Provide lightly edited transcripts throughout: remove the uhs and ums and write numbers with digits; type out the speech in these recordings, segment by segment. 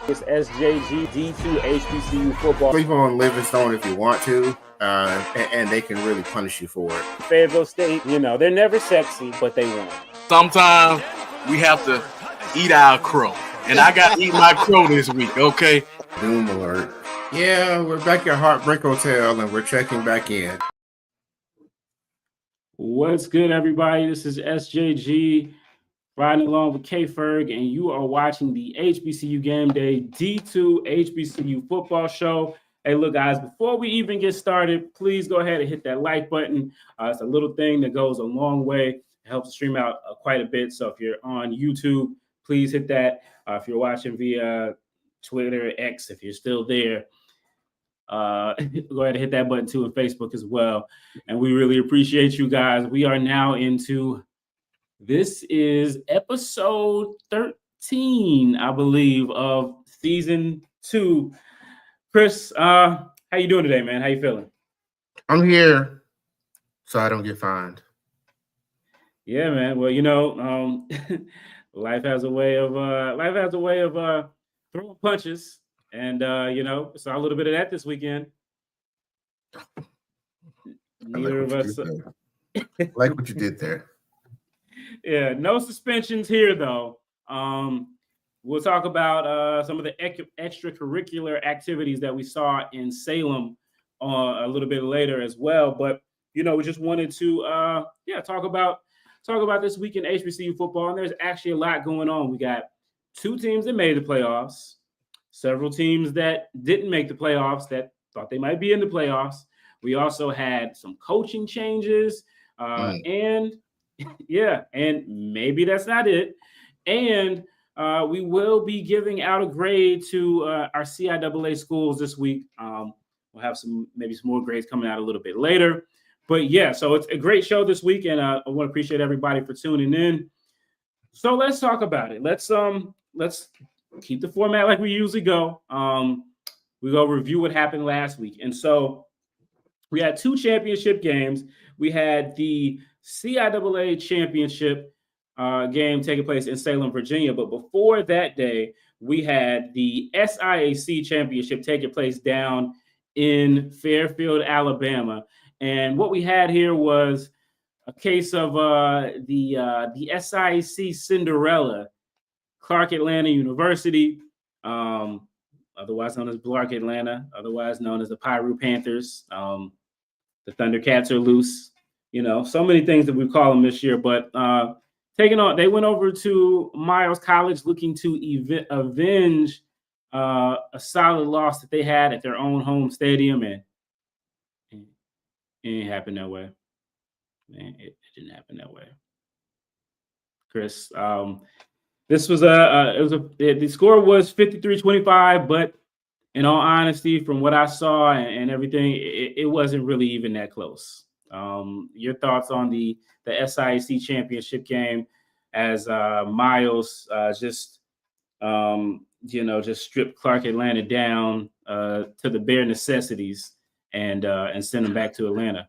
It's SJG D2 HBCU football. Sleep on Livingstone if you want to, and they can really punish you for it. Fayetteville State, they're never sexy, but they won. Sometimes we have to eat our crow, and I got to eat my crow this week, okay? Doom alert. Yeah, we're back at Heartbreak Hotel, and we're checking back in. What's good, everybody? This is SJG, riding along with K-Ferg, and you are watching the HBCU Game Day D2 HBCU football show. Hey, look, guys, before we even get started, please go ahead and hit that like button. It's a little thing that goes a long way. It helps the stream out quite a bit. So if you're on YouTube, please hit that. If you're watching via Twitter, X, if you're still there, go ahead and hit that button too, and Facebook as well. And we really appreciate you guys. We are now into, this is episode 13, I believe, of season 2. Chris, how you doing today, man? How you feeling? I'm here so I don't get fined. Yeah, man. Well, life has a way of throwing punches. And, saw a little bit of that this weekend. Neither of us. Like what you did there. Yeah, no suspensions here, though. We'll talk about some of the extracurricular activities that we saw in Salem a little bit later as well. But, we just wanted to, talk about this week in HBCU football. And there's actually a lot going on. We got 2 teams that made the playoffs. Several teams that didn't make the playoffs that thought they might be in the playoffs. We also had some coaching changes, and maybe that's not it. And we will be giving out a grade to our CIAA schools this week. We'll have maybe some more grades coming out a little bit later. But yeah, so it's a great show this week, and I want to appreciate everybody for tuning in. So let's talk about it. Let's keep the format like we usually go. We go review what happened last week. And so we had 2 championship games. We had the CIAA championship game taking place in Salem, Virginia. But before that day, we had the SIAC championship taking place down in Fairfield, Alabama. And what we had here was a case of the SIAC Cinderella, Clark Atlanta University, otherwise known as Clark Atlanta, otherwise known as the Pyru Panthers. The Thundercats are loose. So many things that we call them this year. But they went over to Miles College looking to avenge a solid loss that they had at their own home stadium, and it didn't happen that way. Man, it didn't happen that way. Chris, this was the score was 53-25, but in all honesty, from what I saw and everything, it wasn't really even that close. Your thoughts on the SIAC championship game as Miles just stripped Clark Atlanta down to the bare necessities and send them back to Atlanta.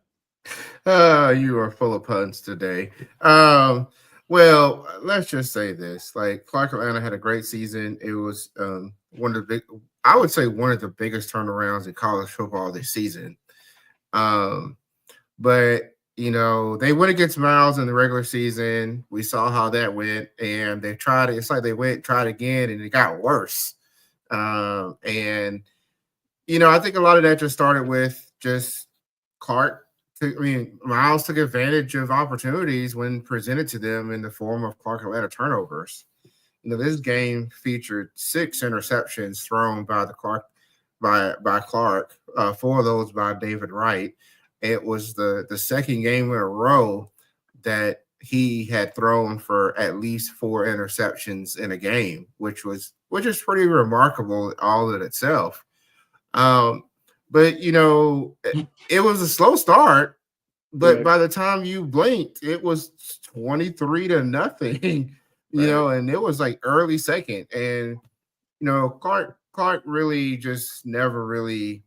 You are full of puns today. Well, let's just say this: like, Clark Atlanta had a great season. It was one of the biggest turnarounds in college football this season. But they went against Miles in the regular season. We saw how that went, and they tried it. It's like they tried again, and it got worse. I think a lot of that just started with just Clark. Miles took advantage of opportunities when presented to them in the form of Clark Atlanta turnovers. This game featured 6 interceptions thrown by Clark, 4 of those by David Wright. It was the second game in a row that he had thrown for at least 4 interceptions in a game, which is pretty remarkable all in itself. But, it was a slow start, but right. By the time you blinked, it was 23-0, and it was like early second. And, Clark really just never really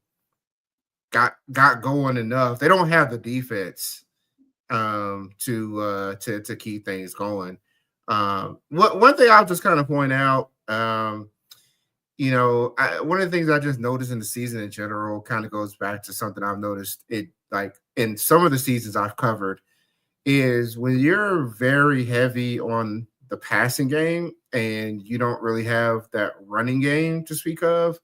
got going enough. They don't have the defense to keep things going. One thing I'll just kind of point out, one of the things I just noticed in the season in general kind of goes back to something I've noticed it like in some of the seasons I've covered is when you're very heavy on the passing game and you don't really have that running game to speak of,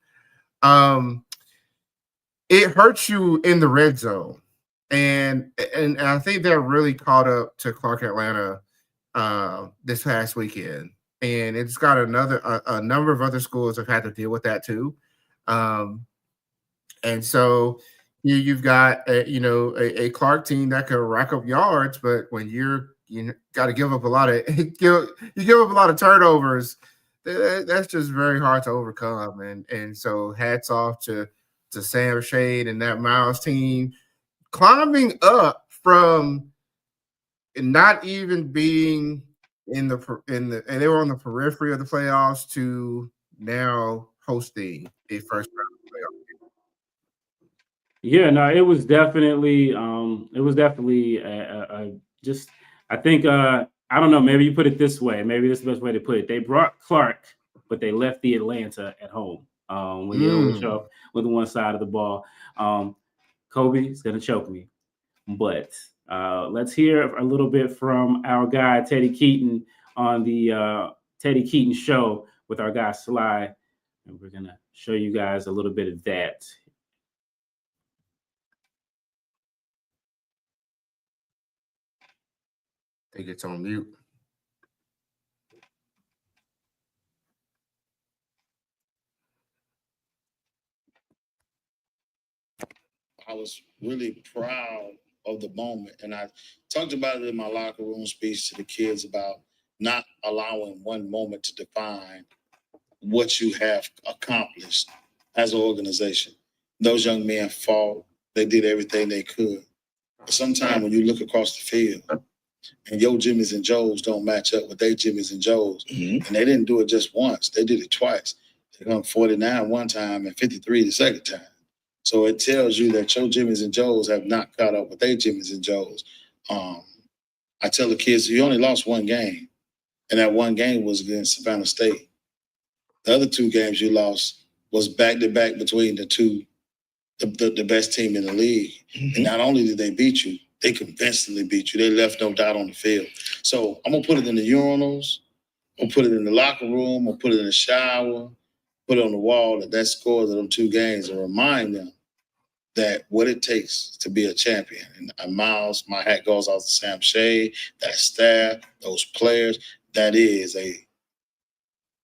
it hurts you in the red zone. And I think that really caught up to Clark Atlanta this past weekend. And it's got a number of other schools have had to deal with that too. And so you've got a Clark team that can rack up yards, but when you got to give up a lot of turnovers, that's just very hard to overcome. And so hats off to Sam Shade and that Miles team climbing up from not even being and they were on the periphery of the playoffs to now hosting a first round playoff game. Yeah, no, it was definitely just I think I don't know, maybe you put it this way, maybe this is the best way to put it. They brought Clark, but they left the Atlanta at home. When you always show up with one side of the ball. Kobe is gonna choke me. But let's hear a little bit from our guy Teddy Keaton on the Teddy Keaton Show with our guy Sly, and we're gonna show you guys a little bit of that. I think it's on mute. I was really proud of the moment. And I talked about it in my locker room speech to the kids about not allowing one moment to define what you have accomplished as an organization. Those young men fought. They did everything they could. But sometimes when you look across the field and your Jimmys and Joes don't match up with their Jimmys and Joes, and they didn't do it just once. They did it twice. They hung 49 one time and 53 the second time. So it tells you that your Jimmys and Joes have not caught up with their Jimmys and Joes. I tell the kids, you only lost one game, and that one game was against Savannah State. The other two games you lost was back-to-back between the best team in the league. And not only did they beat you, they convincingly beat you. They left no doubt on the field. So I'm going to put it in the urinals. I'm going to put it in the locker room. I'm going to put it in the shower. Put it on the wall that scores of them two games and remind them that what it takes to be a champion. And Miles, my hat goes off to Sam Shea, that staff, those players. That is a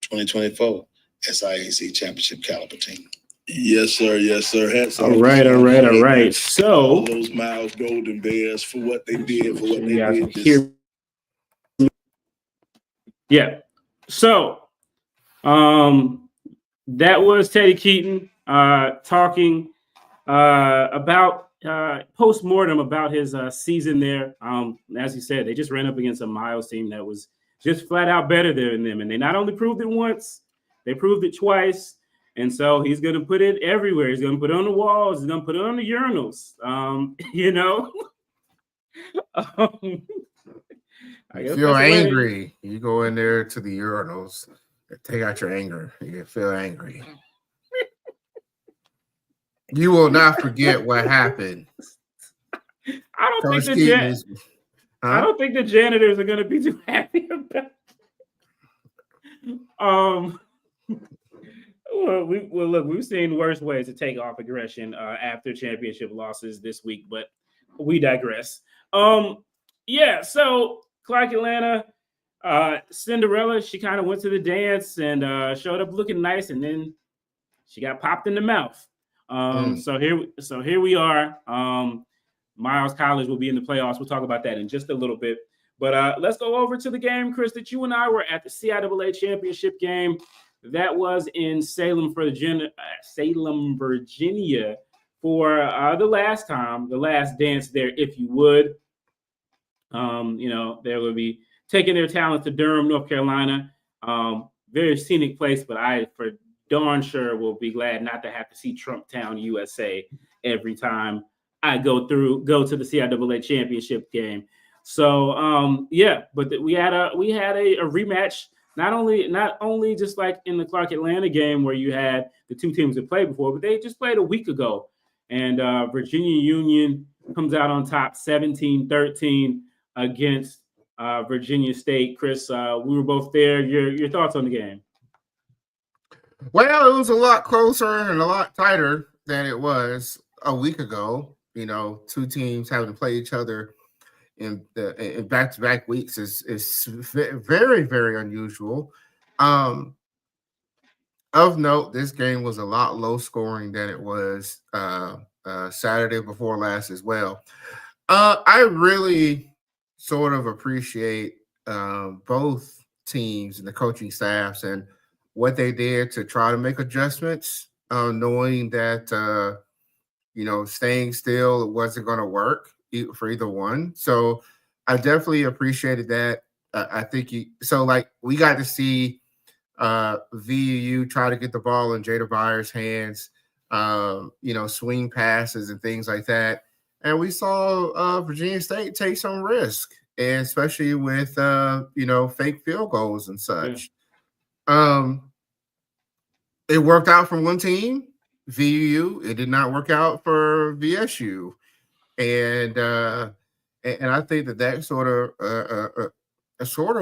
2024 SIAC championship caliber team. Yes, sir. Yes, sir. Hats all right. So all those Miles Golden Bears for what they did, for what they did. Yeah. So that was Teddy Keaton talking about post-mortem about his season there. As he said, they just ran up against a Miles team that was just flat out better than them. And they not only proved it once, they proved it twice. And so he's going to put it everywhere. He's going to put it on the walls. He's going to put it on the urinals. If you're angry, you go in there to the urinals. Take out your anger. You feel angry. You will not forget what happened. I don't think the janitors are going to be too happy about it. Look, we've seen worse ways to take off aggression after championship losses this week, but we digress. So Clark Atlanta, Cinderella, she kind of went to the dance and showed up looking nice, and then she got popped in the mouth. So here we are. Miles College will be in the playoffs. We'll talk about that in just a little bit. But let's go over to the game, Chris, that you and I were at, the CIAA championship game. That was in Salem, Virginia, for the last dance there, if you would. They would be taking their talent to Durham, North Carolina. Very scenic place, but I for darn sure will be glad not to have to see Trump Town, USA every time I go to the CIAA championship game. So but we had a rematch Not only just like in the Clark Atlanta game where you had the two teams that played before, but they just played a week ago. And Virginia Union comes out on top 17-13 against Virginia State. Chris, we were both there. Your thoughts on the game? Well, it was a lot closer and a lot tighter than it was a week ago. You know, two teams having to play each other in back-to-back weeks is very, very unusual. Of note, this game was a lot low scoring than it was Saturday before last as well. I really sort of appreciate both teams and the coaching staffs and what they did to try to make adjustments, knowing that staying still wasn't going to work for either one. So I definitely appreciated that. I think we got to see VUU try to get the ball in Jada Byers' hands, swing passes and things like that. And we saw Virginia State take some risk, and especially with fake field goals and such. Yeah. It worked out for one team, VUU. It did not work out for VSU, and I think that sort of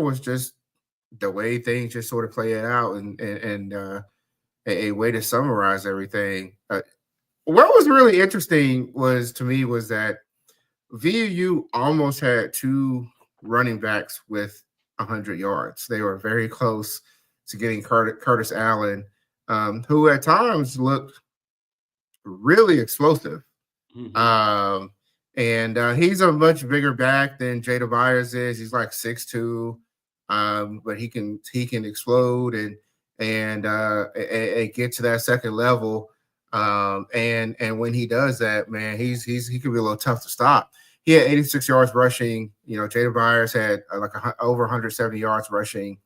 was just the way things just sort of played out, and a way to summarize everything. What was really interesting was that VUU almost had two running backs with 100 yards. They were very close to getting Curtis Allen, who at times looked really explosive. Mm-hmm. And he's a much bigger back than Jada Byers is. He's like 6'2", but he can explode and get to that second level. And when he does that, man, he can be a little tough to stop. He had 86 yards rushing. Jada Byers had over 170 yards rushing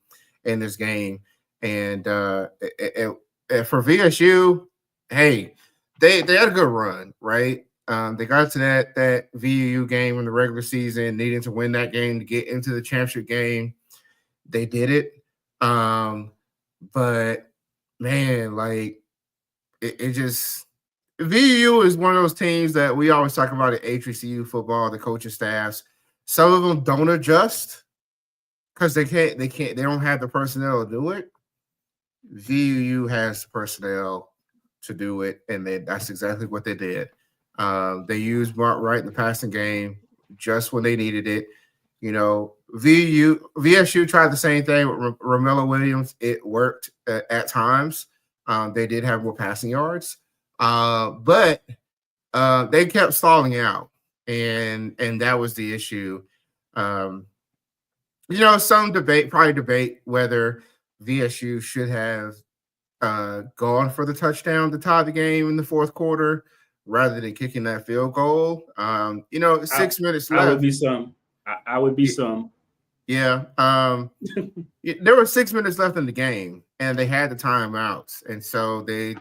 in this game. And for VSU, hey, they had a good run, right? They got to that VUU game in the regular season, needing to win that game to get into the championship game. They did it. But man, it just VUU is one of those teams that we always talk about at HBCU football, the coaching staffs. Some of them don't adjust because they don't have the personnel to do it. VUU has the personnel to do it, and that's exactly what they did. They used Mark Wright in the passing game just when they needed it. VSU tried the same thing with Romello Williams. It worked at times. They did have more passing yards, but they kept stalling out, and that was the issue. Some debate whether VSU should have gone for the touchdown to tie the game in the fourth quarter rather than kicking that field goal. 6 minutes left. I would be some. Yeah. There were 6 minutes left in the game, and they had the timeouts, and so they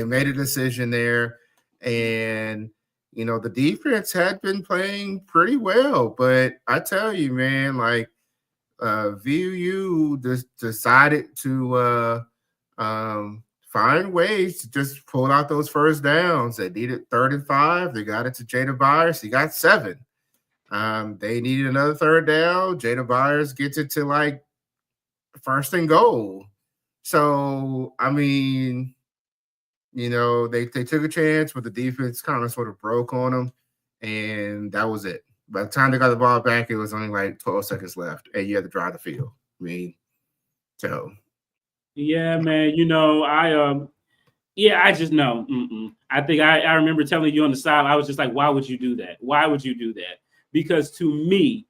made a decision there. And the defense had been playing pretty well, but I tell you, man, VUU just decided to find ways to just pull out those first downs. They needed 3rd and 5. They got it to Jada Byers. He got 7. They needed another 3rd down. Jada Byers gets it to 1st and goal. So, I mean, they took a chance, but the defense kind of sort of broke on them, and that was it. By the time they got the ball back, it was only 12 seconds left, and you had to drive the field. So. Yeah, man. I just know. I think I remember telling you on the side, I was just like, why would you do that? Why would you do that? Because to me,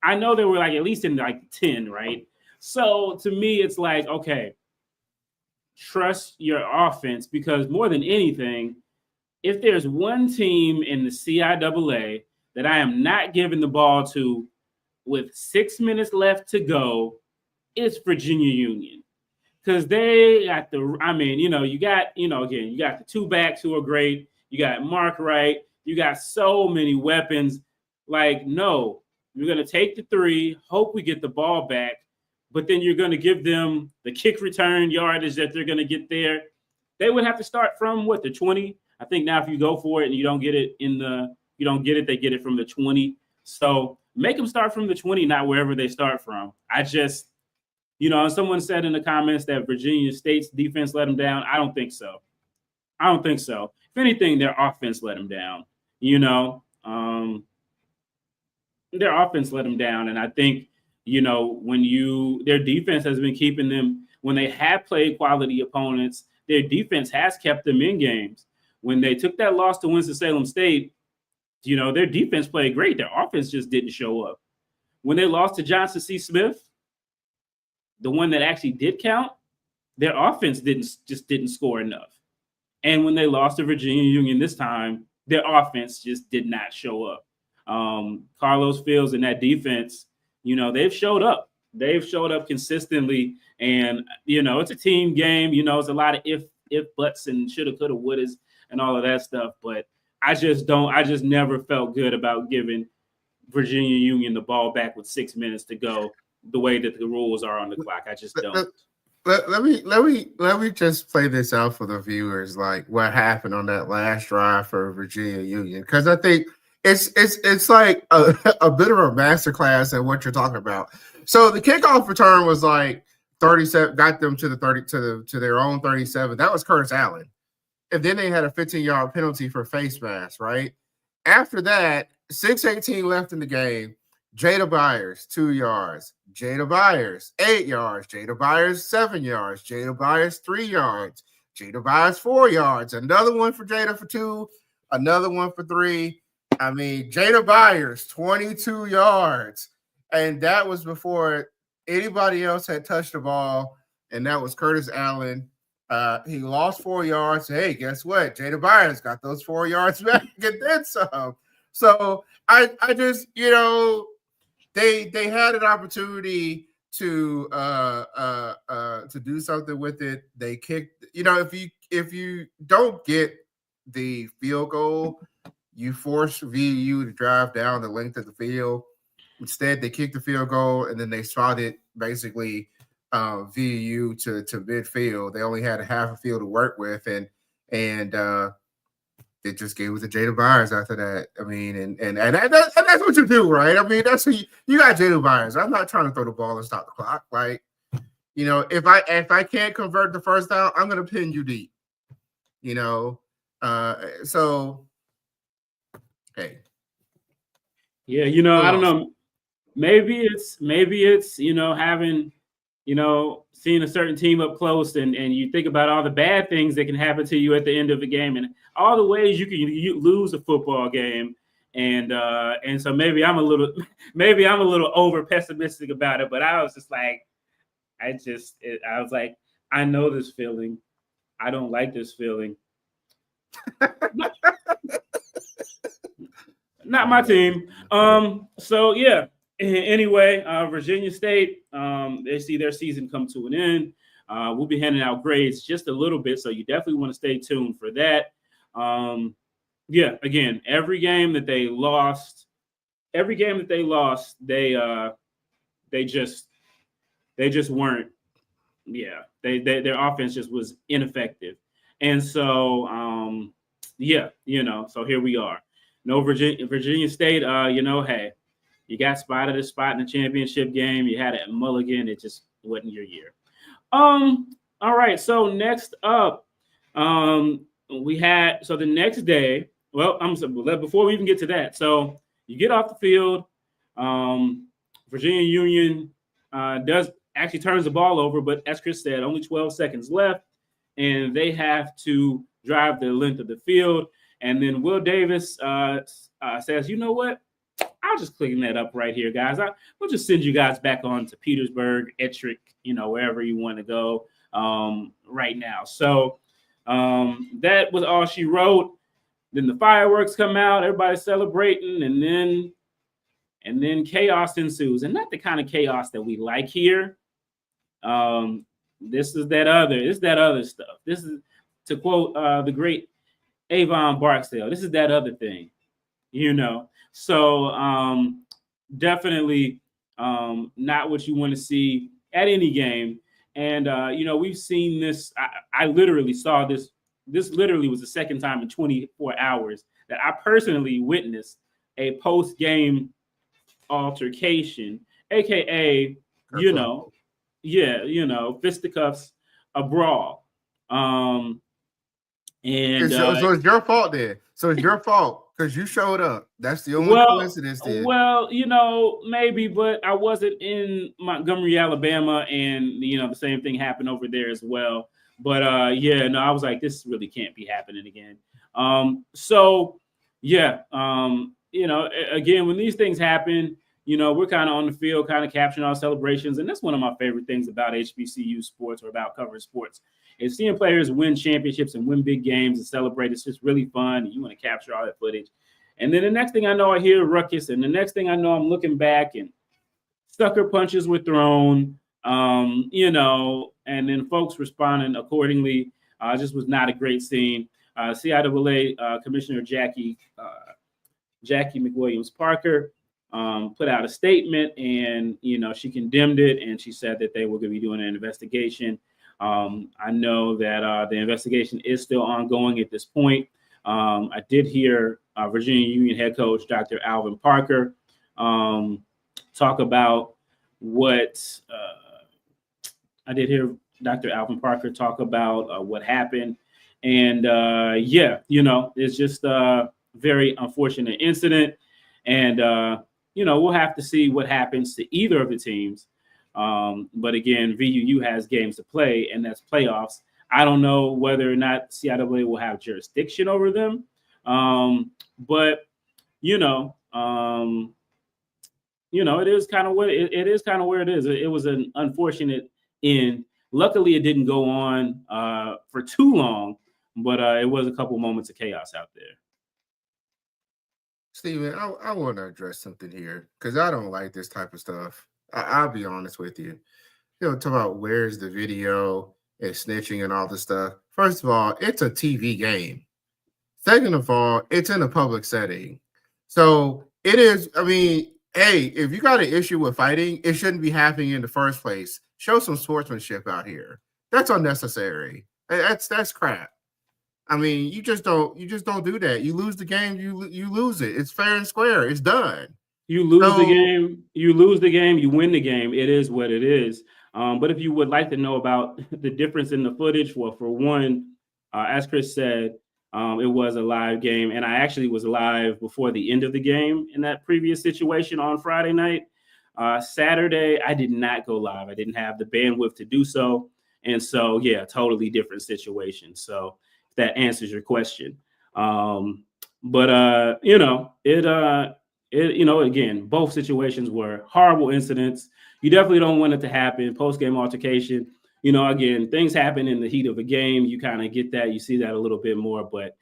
I know they were at least in 10, right? So to me, it's okay, trust your offense, because more than anything, if there's one team in the CIAA that I am not giving the ball to with 6 minutes left to go, it's Virginia Union. Because they got you got the two backs who are great. You got Mark Wright. You got so many weapons. No, you're going to take the 3, hope we get the ball back. but then you're going to give them the kick return yardage that they're going to get there. They would have to start from what, the 20? I think now if you go for it and you don't get it they get it from the 20. So make them start from the 20, not wherever they start from. I just, someone said in the comments that Virginia State's defense let them down. I don't think so. If anything, their offense let them down. Their offense let them down. And I think, their defense has been keeping them, when they have played quality opponents, their defense has kept them in games. When they took that loss to Winston-Salem State, their defense played great. Their offense just didn't show up. When they lost to Johnson C. Smith, the one that actually did count, their offense didn't score enough. And when they lost to Virginia Union this time, their offense just did not show up. Carlos Fields and that defense, they've showed up. They've showed up consistently. And, it's a team game. It's a lot of if, buts, and shoulda, coulda, wouldas, and all of that stuff. But I just never felt good about giving Virginia Union the ball back with 6 minutes to go the way that the rules are on the clock. I just don't. Let me just play this out for the viewers, like what happened on that last drive for Virginia Union, because I think it's like a bit of a masterclass in what you're talking about. So the kickoff return was like 37, got them to the 30 to their own 37. That was Curtis Allen, and then they had a 15-yard penalty for face mask. Right after that, 6:18 left in the game. Jada Byers, 2 yards. Jada Byers, 8 yards. Jada Byers, 7 yards. Jada Byers, 3 yards. Jada Byers, 4 yards. Another one for Jada for 2. Another one for 3. I mean, Jada Byers, 22 yards. And that was before anybody else had touched the ball. And that was Curtis Allen. He lost 4 yards. Hey, guess what? Jada Byers got those 4 yards back and then some. So I just, they had an opportunity to do something with it. They kicked, if you don't get the field goal, you force VU to drive down the length of the field. Instead, they kicked the field goal and then they spotted basically VU to midfield. They only had a half a field to work with, and they just gave it to Jada Byers after that. I mean, and that's what you do, right? I mean, that's what you got Jada Byers. I'm not trying to throw the ball and stop the clock. Like, if I can't convert the first down, I'm gonna pin you deep. So hey. Yeah, I don't know. Maybe it's having, seeing a certain team up close and you think about all the bad things that can happen to you at the end of the game and all the ways you can lose a football game. And so maybe I'm a little over pessimistic about it, but I was just like, I know this feeling. I don't like this feeling. Not my team. So yeah. Anyway, Virginia State, they see their season come to an end. We'll be handing out grades just a little bit, so you definitely want to stay tuned for that. Again, every game that they lost, they just weren't. Yeah, their offense just was ineffective, and so so here we are. No Virginia State. Hey. You got spotted a spot in the championship game. You had it at Mulligan. It just wasn't your year. All right. So next up, the next day. Well, before we even get to that, so you get off the field. Virginia Union turns the ball over, but as Chris said, only 12 seconds left, and they have to drive the length of the field. And then Will Davis says, "You know what? I'll just clean that up right here, guys. We'll just send you guys back on to Petersburg, Ettrick, wherever you want to go right now." So that was all she wrote. Then the fireworks come out, everybody's celebrating, and then chaos ensues, and not the kind of chaos that we like here. This is that other stuff. This is, to quote the great Avon Barksdale, this is that other thing, So definitely not what you want to see at any game. And, we've seen this. I literally saw this. This literally was the second time in 24 hours that I personally witnessed a post-game altercation, AKA, fisticuffs, a brawl. And so it's your fault then. So it's your fault because you showed up. That's the only coincidence there. Well, maybe, but I wasn't in Montgomery, Alabama, and the same thing happened over there as well. But I was like, this really can't be happening again. Again, when these things happen, we're kind of on the field, kind of capturing our celebrations, and that's one of my favorite things about HBCU sports or about covering sports. And seeing players win championships and win big games and celebrate, it's just really fun. And you want to capture all that footage. And then the next thing I know, I hear a ruckus. And the next thing I know, I'm looking back and sucker punches were thrown, and then folks responding accordingly. Just was not a great scene. CIAA Commissioner Jackie McWilliams Parker put out a statement, and, she condemned it. And she said that they were going to be doing an investigation. I know that the investigation is still ongoing at this point. I did hear Virginia Union head coach Dr. Alvin Parker talk about what happened. And it's just a very unfortunate incident. And, we'll have to see what happens to either of the teams. But again, VUU has games to play, and that's playoffs. I don't know whether or not CIAA will have jurisdiction over them. But it is kind of where it is. It was an unfortunate end. Luckily, it didn't go on for too long, but it was a couple moments of chaos out there. Steven, I want to address something here because I don't like this type of stuff. I'll be honest with you. Talk about where's the video and snitching and all this stuff. First of all, it's a TV game. Second of all, it's in a public setting. So it is, if you got an issue with fighting, it shouldn't be happening in the first place. Show some sportsmanship out here. That's unnecessary. That's crap. You just don't do that. You lose the game, you lose it. It's fair and square. It's done. You lose the game, you win the game. It is what it is. But if you would like to know about the difference in the footage, well, for one, as Chris said, it was a live game. And I actually was live before the end of the game in that previous situation on Friday night. Saturday, I did not go live. I didn't have the bandwidth to do so. And so, totally different situation. So if that answers your question. Again, both situations were horrible incidents. You definitely don't want it to happen. Post-game altercation, again, things happen in the heat of a game. You kind of get that. You see that a little bit more, but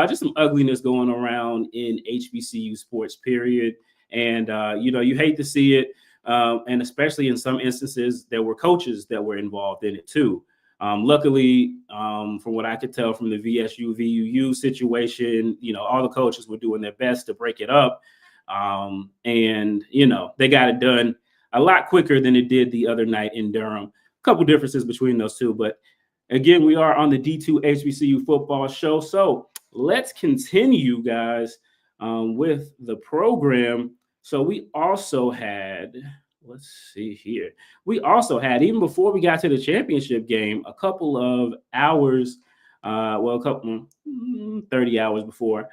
just some ugliness going around in HBCU sports, period. And, you hate to see it. And especially in some instances, there were coaches that were involved in it too. Luckily, from what I could tell from the VSU-VUU situation, all the coaches were doing their best to break it up. And they got it done a lot quicker than it did the other night in Durham. A couple differences between those two, but again, we are on the D2 HBCU football show. So let's continue, guys, with the program. So we also had, even before we got to the championship game, a couple of hours, 30 hours before,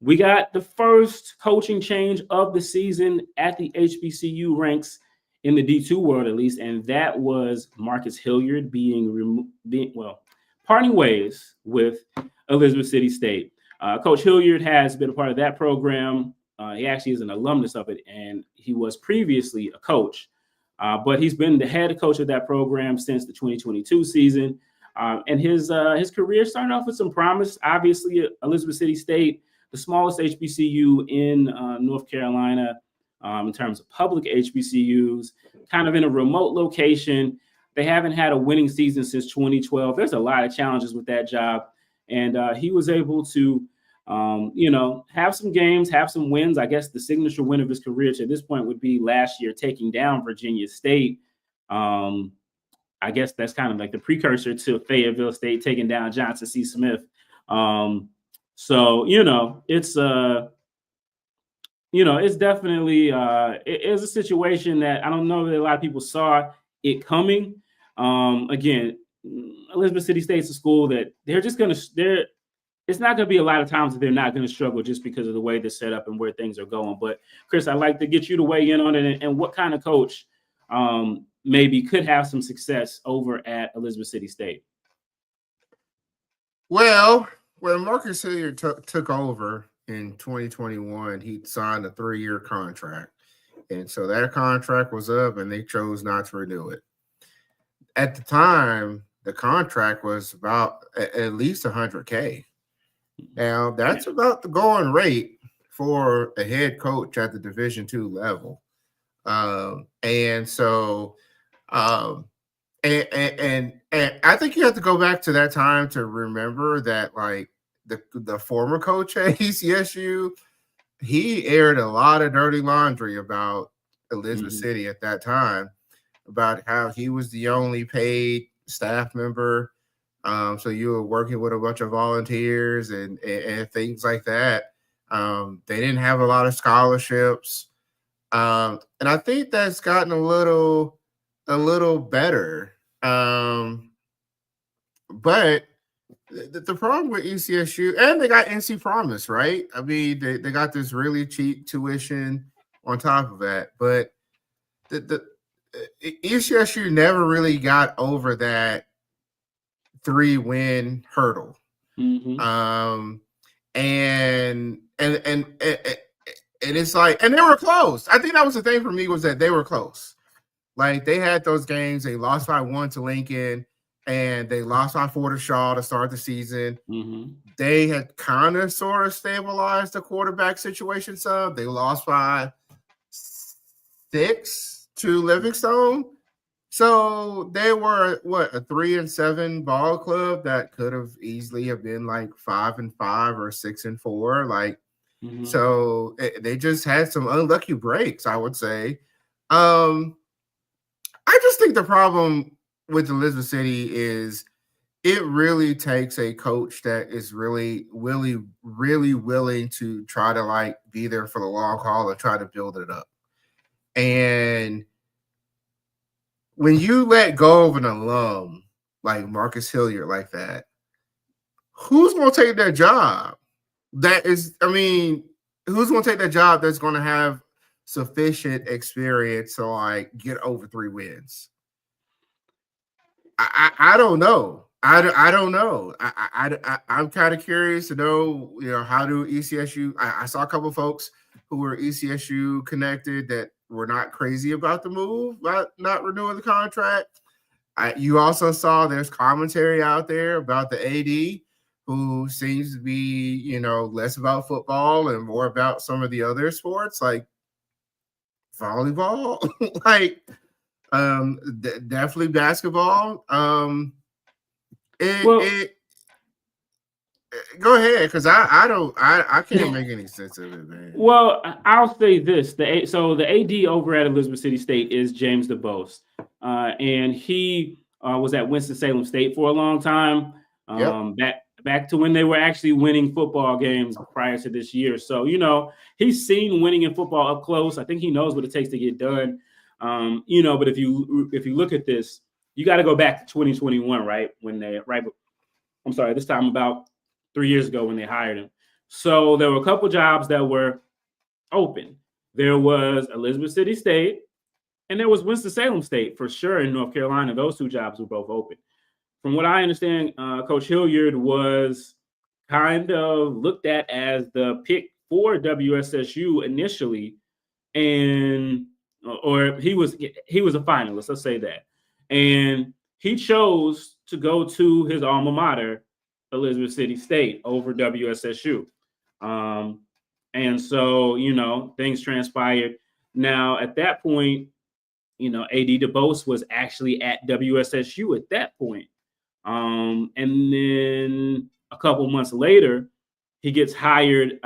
we got the first coaching change of the season at the HBCU ranks in the D2 world, at least, and that was Marcus Hilliard parting ways with Elizabeth City State. Coach Hilliard has been a part of that program. He actually is an alumnus of it, and he was previously a coach, but he's been the head coach of that program since the 2022 season. And his career started off with some promise. Obviously, Elizabeth City State, the smallest HBCU in North Carolina in terms of public HBCUs, kind of in a remote location. They haven't had a winning season since 2012. There's a lot of challenges with that job. And he was able to, have some games, have some wins. I guess the signature win of his career to this point would be last year taking down Virginia State. I guess that's kind of like the precursor to Fayetteville State taking down Johnson C. Smith. So it's it's definitely it is a situation that I don't know that a lot of people saw it coming. Again, Elizabeth City State's a school that it's not going to be a lot of times that they're not going to struggle just because of the way they're set up and where things are going. But Chris, I'd like to get you to weigh in on it and what kind of coach maybe could have some success over at Elizabeth City State. Well, when Marcus Hilliard took over in 2021, he signed a 3-year contract. And so that contract was up and they chose not to renew it. At the time, the contract was about at least $100K. Now, that's about the going rate for a head coach at the Division II level. And I think you have to go back to that time to remember that, like, the former coach at ECSU, he aired a lot of dirty laundry about Elizabeth City at that time, about how he was the only paid staff member. So you were working with a bunch of volunteers and things like that. They didn't have a lot of scholarships. And I think that's gotten a little better. But the problem with ECSU, and they got NC Promise, right? I mean, they got this really cheap tuition on top of that. But the ECSU never really got over that 3-win hurdle. And it's like, and they were close. I think that was the thing for me, was that they were close. Like, they had those games. They lost by 1 to Lincoln, and they lost by 4 to Shaw to start the season. They had kind of sort of stabilized the quarterback situation some. They lost by 6 to Livingstone. So they were a 3-7 ball club that could have easily have been like 5-5 or 6-4. Like, so they just had some unlucky breaks, I would say. I just think the problem with Elizabeth City is it really takes a coach that is really willing to try to, like, be there for the long haul and try to build it up. And when you let go of an alum like Marcus Hilliard like that, who's going to take that job? Who's going to take that job that's going to have sufficient experience to, like, get over 3 wins? I don't know. I don't know. I'm kind of curious to know, how do ECSU? I saw a couple of folks who were ECSU connected that were not crazy about the move, not renewing the contract. You also saw there's commentary out there about the AD, who seems to be, less about football and more about some of the other sports like volleyball, like definitely basketball. Go ahead, because I can't make any sense of it, man. Well, I'll say this: the AD over at Elizabeth City State is James DeBose, and he was at Winston-Salem State for a long time. Back to when they were actually winning football games prior to this year. So, he's seen winning in football up close. I think he knows what it takes to get done. But if you look at this, you got to go back to 2021, right? This time about 3 years ago when they hired him. So there were a couple jobs that were open. There was Elizabeth City State and there was Winston-Salem State for sure in North Carolina. Those 2 jobs were both open. From what I understand, Coach Hilliard was kind of looked at as the pick for WSSU initially, or he was a finalist, let's say that. And he chose to go to his alma mater, Elizabeth City State, over WSSU. And so, things transpired. Now, at that point, AD DeBose was actually at WSSU at that point. And then a couple months later, he gets hired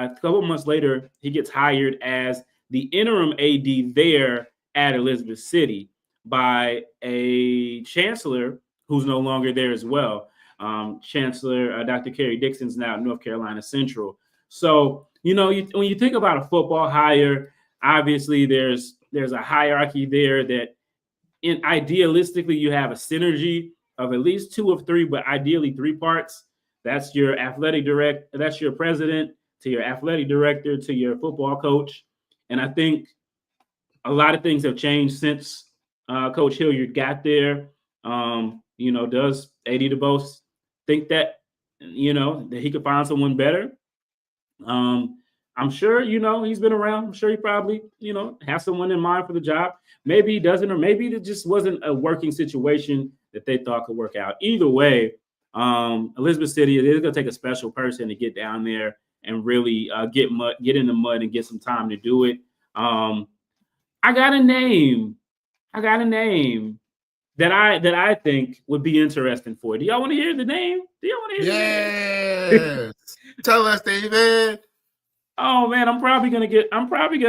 as the interim AD there at Elizabeth City. by a chancellor who's no longer there as well. Chancellor Dr. Kerry Dixon's now at North Carolina Central. So, when you think about a football hire, obviously there's a hierarchy there that idealistically you have a synergy of at least 2 of 3, but ideally 3 parts. That's your athletic director, that's your president, to your athletic director, to your football coach. And I think a lot of things have changed since Coach Hilliard got there. Does AD DeBose think that, that he could find someone better? I'm sure, he's been around. I'm sure he probably, has someone in mind for the job. Maybe he doesn't, or maybe it just wasn't a working situation that they thought could work out. Either way, Elizabeth City, it is going to take a special person to get down there and really get in the mud and get some time to do it. I got a name that I think would be interesting for it. Do y'all want to hear the name? Yes. Tell us, David. Oh man, I'm probably gonna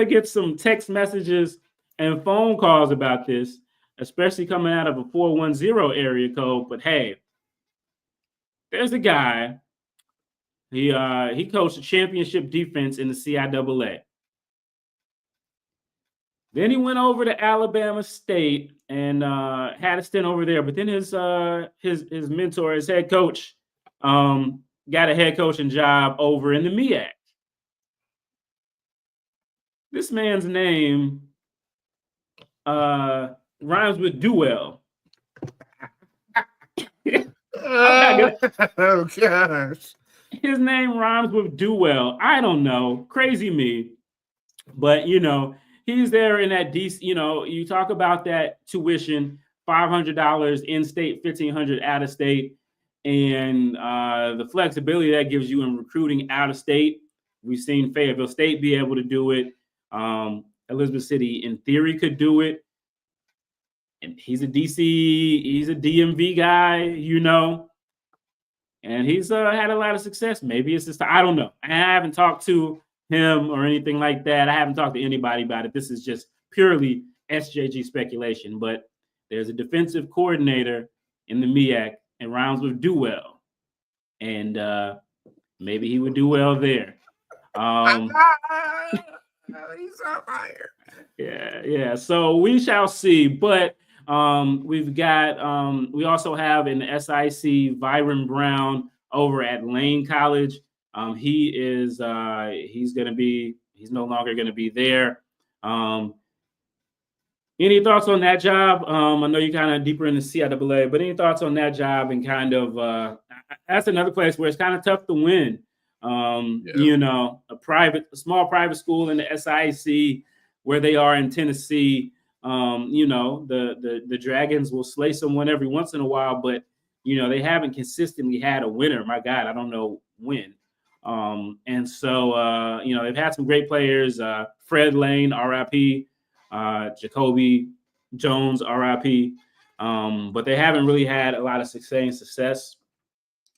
get some text messages and phone calls about this, especially coming out of a 410 area code. But hey, there's a guy. He coached a championship defense in the CIAA. Then he went over to Alabama State and had a stint over there. But then his mentor, his head coach, got a head coaching job over in the MEAC. This man's name rhymes with Duell. Oh gosh. His name rhymes with Duell. I don't know. Crazy me. But he's there in that DC, you talk about that tuition, $500 in-state, $1,500 out-of-state, and the flexibility that gives you in recruiting out-of-state. We've seen Fayetteville State be able to do it. Elizabeth City, in theory, could do it. And he's a DMV guy, and he's had a lot of success. Maybe it's just, I don't know. I haven't talked to him or anything like that. I haven't talked to anybody about it. This is just purely SJG speculation. But there's a defensive coordinator in the MEAC and rhymes with Duell, and maybe he would do well there. He's on fire. Yeah. So we shall see. But we've got we also have in the SIAC Byron Brown over at Lane College. He's no longer going to be there. Any thoughts on that job? I know you're kind of deeper in the CIAA, but any thoughts on that job and kind of that's another place where it's kind of tough to win. A small private school in the SIAC where they are in Tennessee. The Dragons will slay someone every once in a while, but they haven't consistently had a winner. My God, I don't know when. And so they've had some great players. Fred Lane, RIP. Jacoby Jones, RIP. But they haven't really had a lot of success.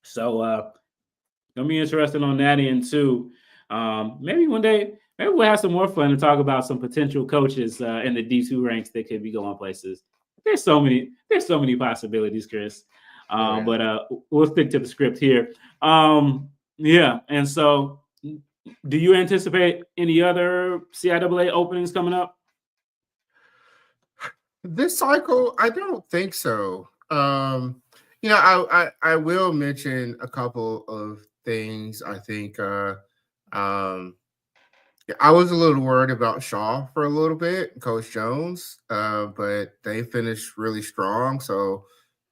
So gonna be interesting on that end too. Maybe one day, maybe we'll have some more fun and talk about some potential coaches in the D2 ranks that could be going places. There's so many possibilities, Chris. But we'll stick to the script here. And so do you anticipate any other CIAA openings coming up? This cycle, I don't think so. I will mention a couple of things. I think I was a little worried about Shaw for a little bit, Coach Jones, but they finished really strong. So,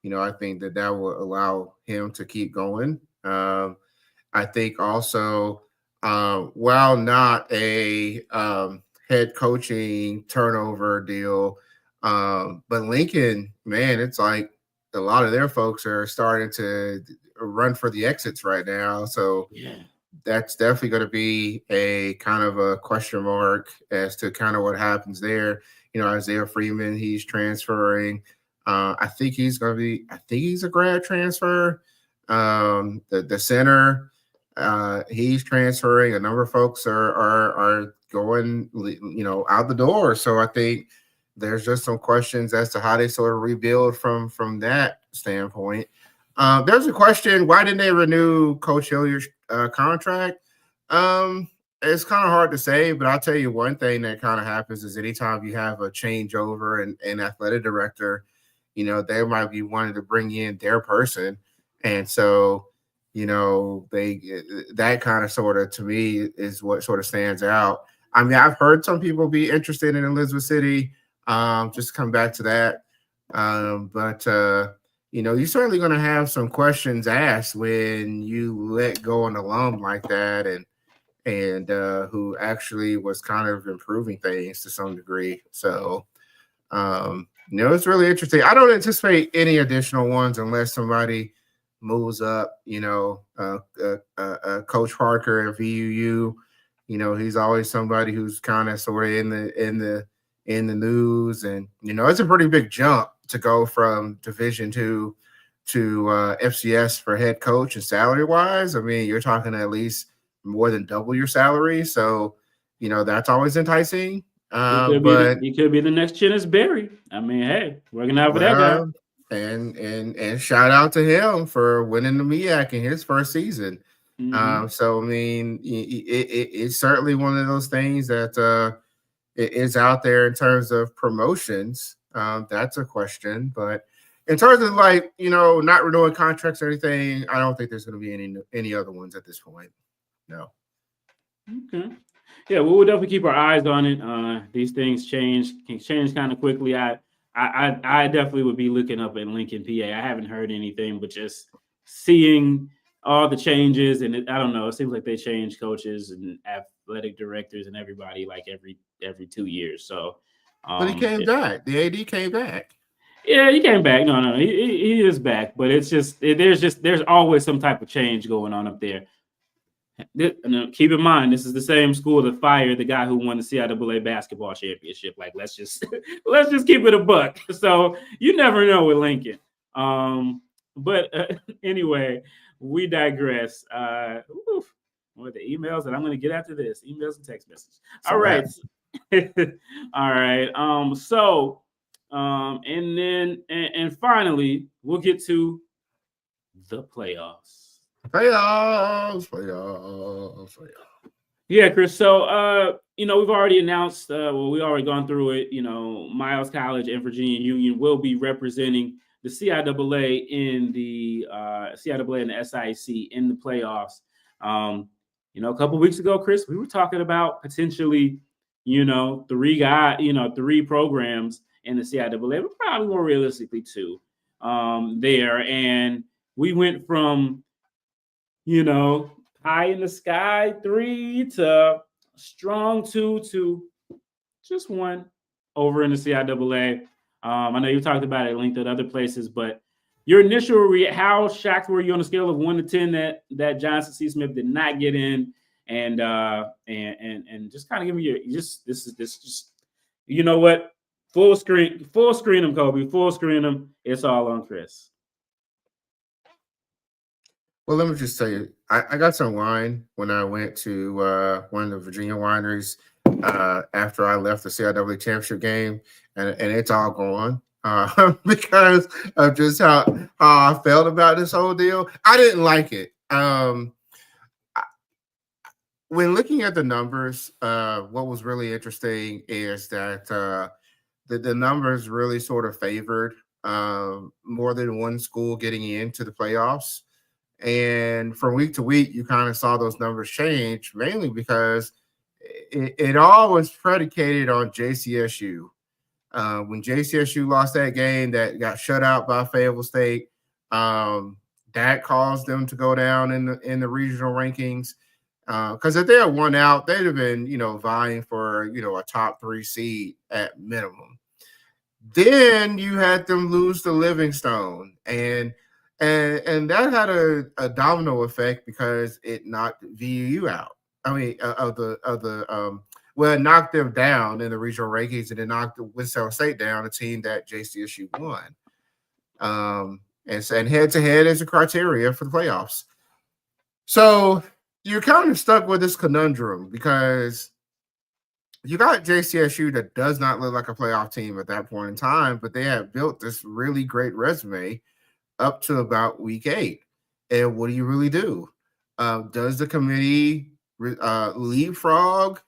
I think that will allow him to keep going. I think also, while not a head coaching turnover deal, but Lincoln, man, it's like a lot of their folks are starting to run for the exits right now. So that's definitely going to be a kind of a question mark as to kind of what happens there. Isaiah Freeman, he's transferring. I think he's a grad transfer. The center, he's transferring. A number of folks are going, out the door. So I think there's just some questions as to how they sort of rebuild from that standpoint. There's a question: why didn't they renew Coach Hilliard's contract? It's kind of hard to say, but I'll tell you one thing that kind of happens is anytime you have a changeover in athletic director, they might be wanting to bring in their person, and so that kind of sort of to me is what sort of stands out. I mean, I've heard some people be interested in Elizabeth City. Just to come back to that. But you're certainly going to have some questions asked when you let go an alum like that and who actually was kind of improving things to some degree. So, it's really interesting. I don't anticipate any additional ones unless somebody moves up, Coach Parker at VUU. He's always somebody who's kind of sort of in the news, and it's a pretty big jump to go from Division II to FCS for head coach and salary wise. I mean, you're talking at least more than double your salary, so that's always enticing. He could be the next Chinnis Berry. I mean, hey, working out for that guy. And shout out to him for winning the MEAC in his first season. Mm-hmm. So I mean, it's certainly one of those things that it is out there in terms of promotions. That's a question, but in terms of not renewing contracts or anything, I don't think there's going to be any other ones at this point. No. Okay. Yeah, we'll definitely keep our eyes on it. These things can change kind of quickly. I definitely would be looking up in Lincoln, PA. I haven't heard anything, but just seeing all the changes, and I don't know. It seems like they change coaches and athletic directors and everybody like every 2 years. So, but he came back. The AD came back. Yeah, he came back. No, he is back. But it's there's always some type of change going on up there. Keep in mind, this is the same school that fired the guy who won the CIAA basketball championship. Like, let's just keep it a buck. So you never know with Lincoln. But anyway, we digress. What the emails that I'm going to get after this? Emails and text messages. All right. All right. So, and then finally, we'll get to the playoffs. Playoffs. Yeah, Chris. So, we've already announced, we've already gone through it. Miles College and Virginia Union will be representing the CIAA in the CIAA and the SIAC in the playoffs. A couple weeks ago, Chris, we were talking about potentially, three programs in the CIAA, but probably more realistically two there. And we went from high in the sky 3 to strong 2 to just 1 over in the CIAA. I know you talked about it at length at other places, but your initial how shocked were you on a scale of 1 to 10 that Johnson C. Smith did not get in, and just kind of give me your this you know what, full screen them, Kobe, full screen them. It's all on Chris. Well, let me just tell you, I got some wine when I went to one of the Virginia wineries after I left the CIAA championship game, and it's all gone because of just how I felt about this whole deal. I didn't like it. When looking at the numbers, what was really interesting is that the numbers really sort of favored more than one school getting into the playoffs. And from week to week, you kind of saw those numbers change, mainly because it all was predicated on JCSU. When JCSU lost that game that got shut out by Fayetteville State, that caused them to go down in the regional rankings. Because if they had won out, they'd have been, vying for, a top 3 seed at minimum. Then you had them lose to Livingstone, and that had a domino effect because it knocked VUU out. I mean, it knocked them down in the regional rankings, and it knocked Winston State down, a team that JCSU won. And head-to-head is a criteria for the playoffs. So you're kind of stuck with this conundrum because you got JCSU that does not look like a playoff team at that point in time, but they have built this really great resume up to about week 8. And what do you really do? Does the committee leapfrog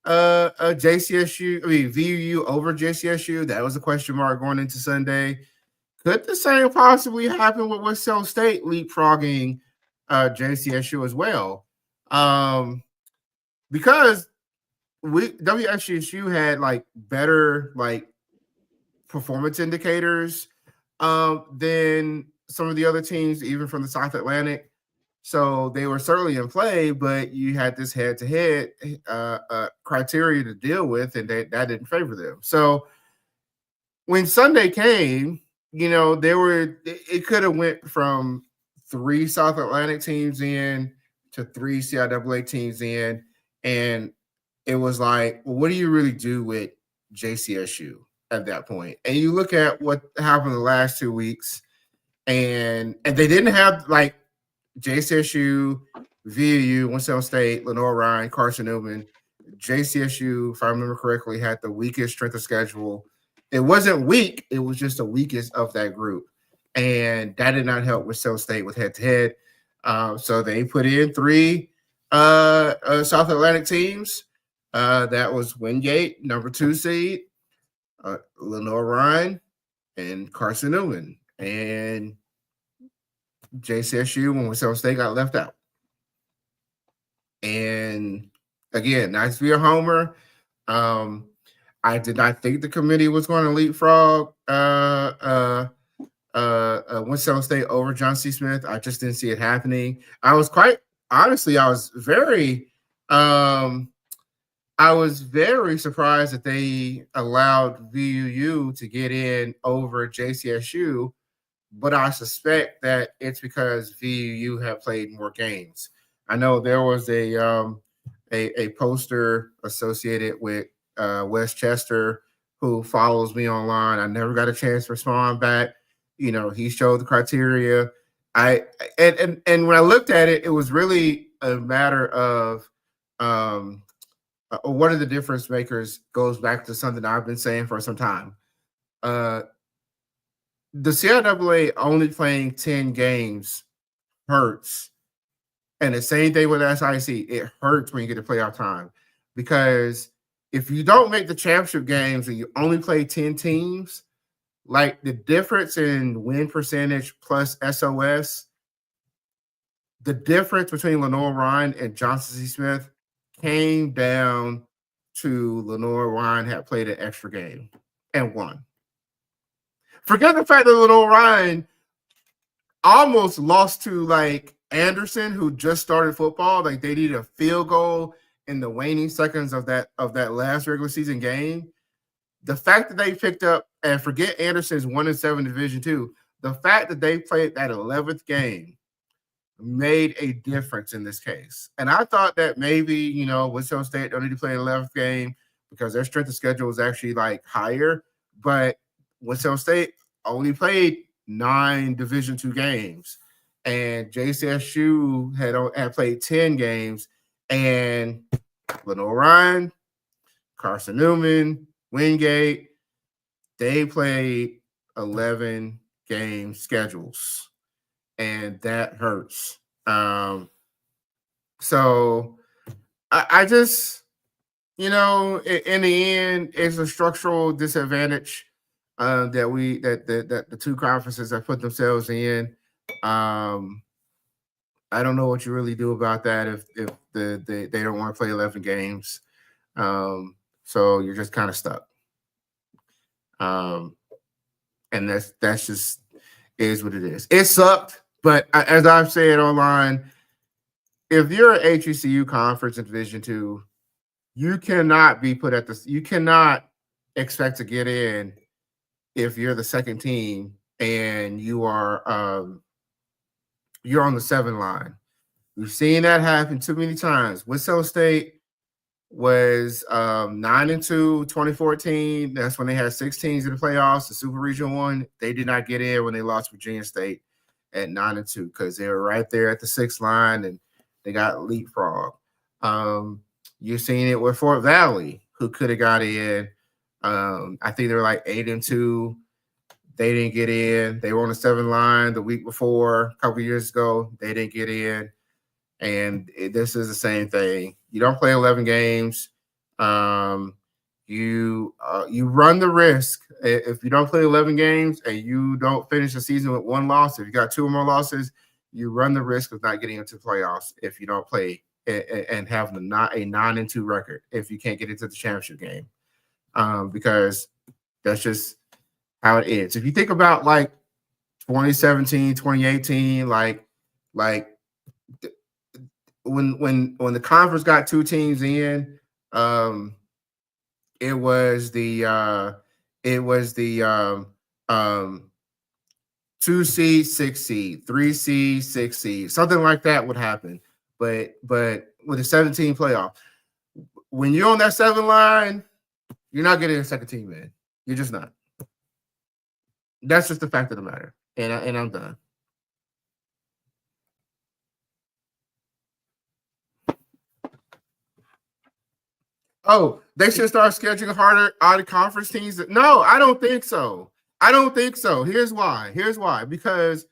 JCSU, VU over JCSU? That was a question mark going into Sunday. Could the same possibly happen with Western State leapfrogging JCSU as well? Because WSU had like better like performance indicators than some of the other teams, even from the South Atlantic. So they were certainly in play, but you had this head-to-head criteria to deal with, and that didn't favor them. So when Sunday came, it could have went from 3 South Atlantic teams in to 3 CIAA teams in, and it was like, well, what do you really do with JCSU at that point? And you look at what happened the last 2 weeks, and they didn't have like JCSU, VU, Winston State, Lenore Ryan, Carson Newman. JCSU, if I remember correctly, had the weakest strength of schedule. It wasn't weak, it was just the weakest of that group. And that did not help Winston State with head-to-head. So they put in 3 South Atlantic teams. That was Wingate, number 2 seed, Lenore Ryan, and Carson Newman. And JCSU and Winston State got left out. And again, nice to be a homer. I did not think the committee was going to leapfrog Winston State over John C. Smith. I just didn't see it happening. I was very surprised that they allowed VUU to get in over JCSU, but I suspect that it's because VUU have played more games. I know there was a poster associated with Westchester who follows me online. I never got a chance to respond back. He showed the criteria. And when I looked at it, it was really a matter of what are the difference makers goes back to something I've been saying for some time. The CIAA only playing 10 games hurts. And the same thing with SIAC. It hurts when you get to playoff time. Because if you don't make the championship games and you only play 10 teams, like the difference in win percentage plus SOS, the difference between Lenore Ryan and Johnson C. Smith came down to Lenore Ryan had played an extra game and won. Forget the fact that Lenore Ryan almost lost to like Anderson, who just started football. Like they needed a field goal in the waning seconds of that last regular season game. The fact that they picked up, and forget Anderson's 1-7 Division II, the fact that they played that 11th game made a difference in this case. And I thought that maybe, Winston State don't need to play an 11th game because their strength of schedule was actually like higher. But Winston State only played 9 Division II games, and JCSU had played 10 games. And Lenore Ryan, Carson Newman, Wingate, they played 11 game schedules, and that hurts. So I just, in the end, it's a structural disadvantage that the 2 conferences have put themselves in. I don't know what you really do about that if they don't want to play 11 games. So you're just kind of stuck. And that's just is what it is. It sucked, but as I've said online, if you're an HBCU conference in Division II, you cannot be put at this. You cannot expect to get in if you're the second team and you are you're on the 7 line. We've seen that happen too many times. Winston State was 9-2, 2014. That's when they had 6 teams in the playoffs. The Super Regional 1, they did not get in when they lost Virginia State at 9-2 because they were right there at the 6th line and they got leapfrog. You've seen it with Fort Valley, who could have got in. I think they were like 8-2. They didn't get in. They were on the 7 line the week before, a couple years ago. They didn't get in. And this is the same thing. You don't play 11 games. You run the risk. If you don't play 11 games and you don't finish the season with 1 loss, if you got 2 or more losses, you run the risk of not getting into the playoffs if you don't play and have a 9-2 record if you can't get into the championship game, because that's just how it is. If you think about like 2017, 2018, like when the conference got 2 teams in, it was the 2 seed, 6 seed, 3 seed, 6 seed, something like that would happen. But with a 17 playoff, when you're on that 7 line, you're not getting a second team in. You're just not. That's just the fact of the matter. And I'm done. Oh, they should start scheduling harder out of conference teams. No, I don't think so. Here's why. Because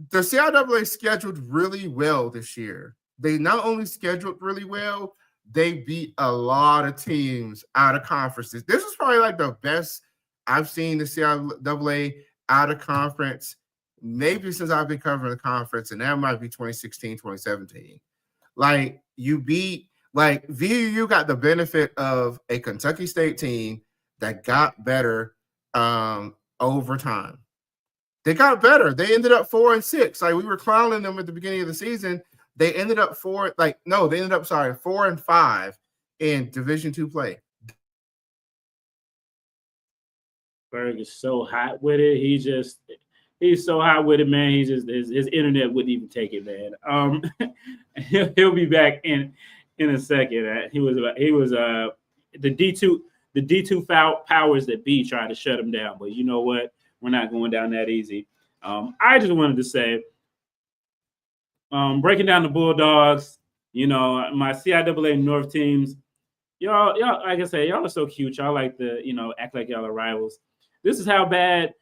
the CIAA scheduled really well this year. They not only scheduled really well, they beat a lot of teams out of conferences. This is probably like the best I've seen the CIAA out of conference maybe since I've been covering the conference, and that might be 2016, 2017. Like, you beat, like, VU got the benefit of a Kentucky State team that got better over time. They got better. They ended up 4-6. Like, we were clowning them at the beginning of the season. They ended up 4-5 in Division II play. Berg is so hot with it. He's so hot with it, man. He's just his internet wouldn't even take it, man. He'll be back in a second. He was the D2 powers that be tried to shut him down, but you know what? We're not going down that easy. I just wanted to say, breaking down the Bulldogs, you know, my CIAA North teams, y'all, like I said, y'all are so cute. Y'all like to, you know, act like y'all are rivals. This is how bad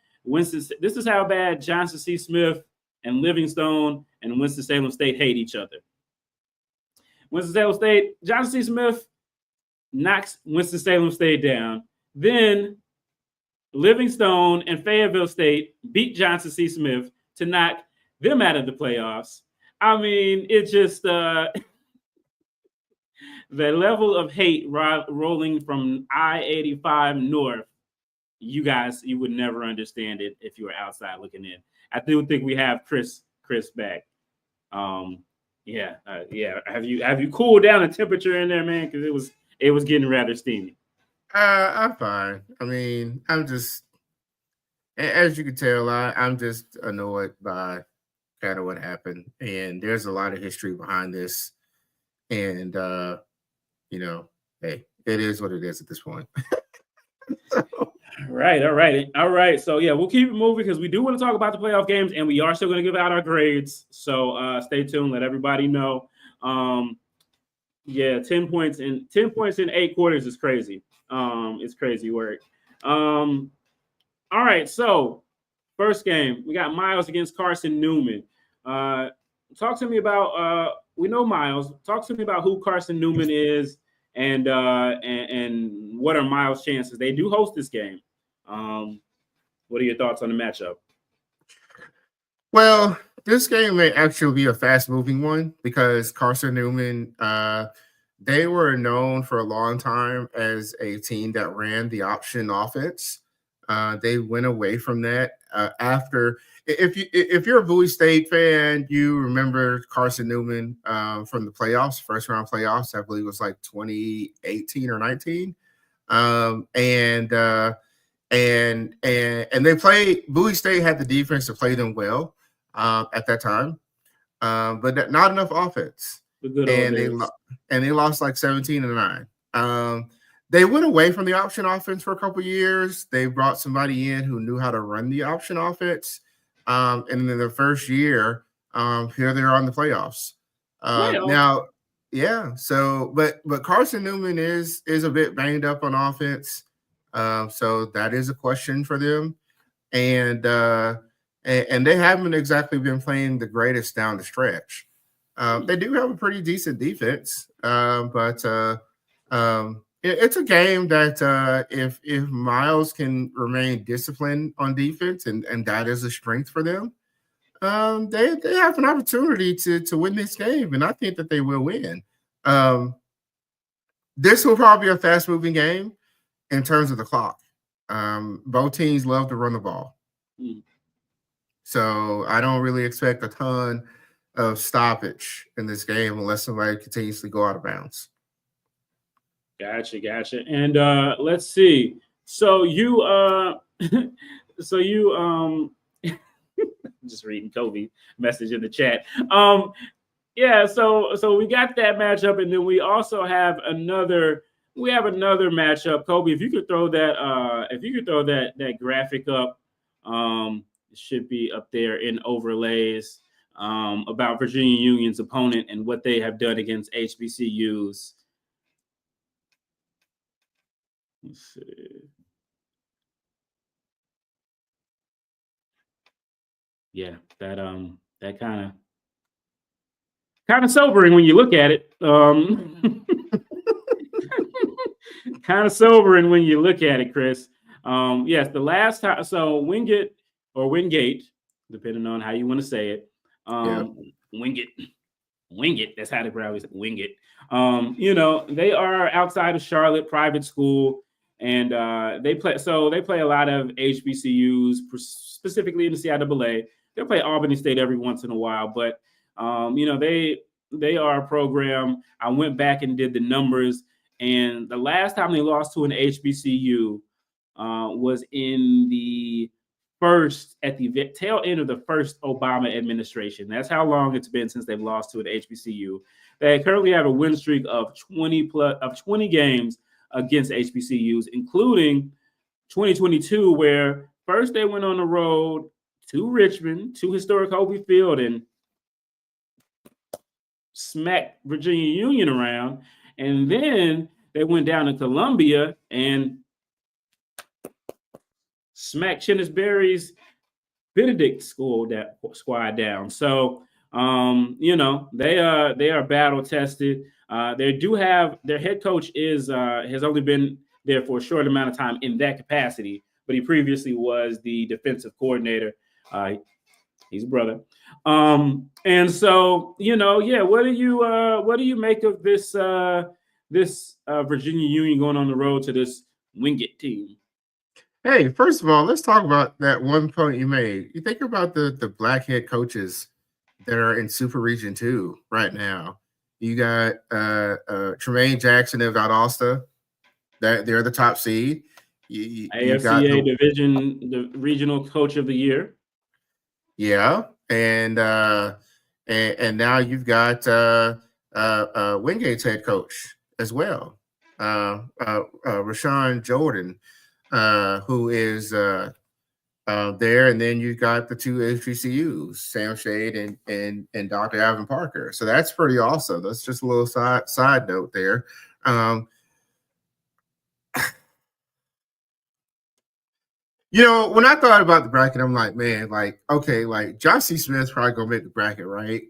Johnson C. Smith and Livingstone and Winston-Salem State hate each other. Winston-Salem State, Johnson C. Smith knocks Winston-Salem State down. Then Livingstone and Fayetteville State beat Johnson C. Smith to knock them out of the playoffs. I mean, it's just the level of hate rolling from I-85 north. You guys, you would never understand it if you were outside looking in. I do think we have Chris back. Have you cooled down the temperature in there, man? Because it was getting rather steamy. I'm fine. I mean, I'm just, as you can tell, I'm just annoyed by kind of what happened, and there's a lot of history behind this, and you know, hey, it is what it is at this point. All right. So yeah, we'll keep it moving because we do want to talk about the playoff games, and we are still going to give out our grades. So stay tuned. Let everybody know. 10 points in 8 quarters is crazy. It's crazy work. All right. So first game, we got Miles against Carson Newman. Talk to me about. We know Miles. Talk to me about who Carson Newman is. And what are Miles' chances? They do host this game. What are your thoughts on the matchup? Well, this game may actually be a fast-moving one because Carson Newman, they were known for a long time as a team that ran the option offense. They went away from that after. If you're a Bowie State fan, you remember Carson Newman from the playoffs, first round playoffs. I believe it was like 2018 or 19, and they played. Bowie State had the defense to play them well at that time, but not enough offense. And they lost like 17-9. They went away from the option offense for a couple of years. They brought somebody in who knew how to run the option offense. And in the first year, here they are on the playoffs. Now, Yeah. So, but Carson Newman is a bit banged up on offense. So that is a question for them. And they haven't exactly been playing the greatest down the stretch. They do have a pretty decent defense, but it's a game that if Miles can remain disciplined on defense, and that is a strength for them, they have an opportunity to win this game, and I think that they will win. This will probably be a fast moving game in terms of the clock. Both teams love to run the ball. So I don't really expect a ton of stoppage in this game unless somebody continuously go out of bounds. Gotcha. And let's see. So you just reading Kobe message in the chat. Yeah, so we got that matchup, and then we also have another matchup. Kobe, if you could throw that graphic up, it should be up there in overlays, about Virginia Union's opponent and what they have done against HBCUs. Let's see. Yeah, that kind of sobering when you look at it. Kind of sobering when you look at it, Chris. Yes, the last time. So Wingate, depending on how you want to say it. Wingate. That's how they probably say Wingate. They are outside of Charlotte, private school, and they play a lot of HBCUs, specifically in the CIAA. They'll play Albany State every once in a while, but they are a program. I went back and did the numbers, and the last time they lost to an HBCU was in the tail end of the first Obama administration. That's how long it's been since they've lost to an HBCU. They currently have a win streak of 20 games against HBCUs, including 2022, where first they went on the road to Richmond, to historic Hobie Field, and smacked Virginia Union around. And then they went down to Columbia and smacked Chennisberry's Benedict squad down. So, they are battle tested. They do have their head coach has only been there for a short amount of time in that capacity, but he previously was the defensive coordinator. He's a brother. And so, what do you make of this Virginia Union going on the road to this Wingate team? Hey, first of all, let's talk about that one point you made. You think about the black head coaches that are in Super Region 2 right now. You got Tremaine Jackson of Valdosta. They're the top seed. AFCA Division, the regional coach of the year. Yeah, and now you've got Wingate's head coach as well, Rashawn Jordan, who is there, and then you got the two HBCUs, Sam Shade and Dr. Alvin Parker. So that's pretty awesome. That's just a little side note there. When I thought about the bracket, I'm like, man, okay, John C. Smith's probably gonna make the bracket, right?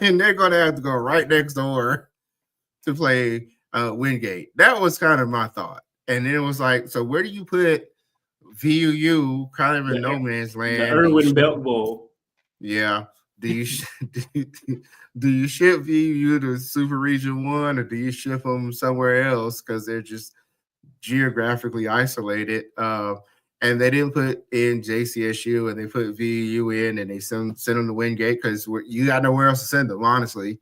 And they're gonna have to go right next door to play Wingate. That was kind of my thought. And then it was like, so where do you put VUU kind of in no man's land? The Irwin Belt Bowl. Yeah. Do you ship VUU to Super Region 1, or do you ship them somewhere else because they're just geographically isolated? And they didn't put in JCSU, and they put VUU in, and they send them to Wingate because you got nowhere else to send them, honestly.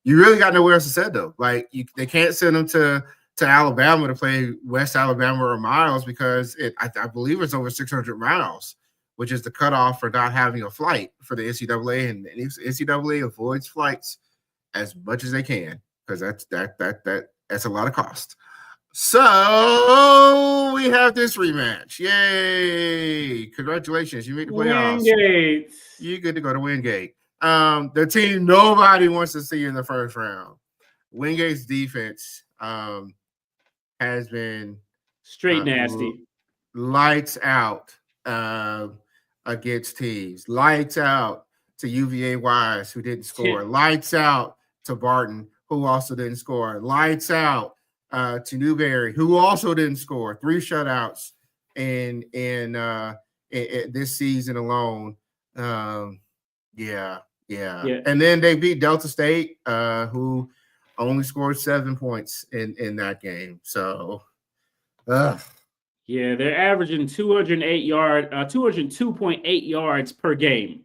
You really got nowhere else to send them. They can't send them to Alabama to play West Alabama or Miles because I believe it's over 600 miles, which is the cutoff for not having a flight for the NCAA. And the NCAA avoids flights as much as they can because that's a lot of cost. So we have this rematch. Yay! Congratulations, you made the playoffs. Wingate. You get to go to Wingate. The team nobody wants to see in the first round. Wingate's defense has been Straight nasty. lights out against teams. Lights out to UVA Wise, who didn't score. Lights out to Barton, who also didn't score. Lights out to Newberry, who also didn't score. 3 shutouts in this season alone. Yeah. And then they beat Delta State, who only scored 7 points in that game. So, yeah, they're averaging 202.8 yards per game.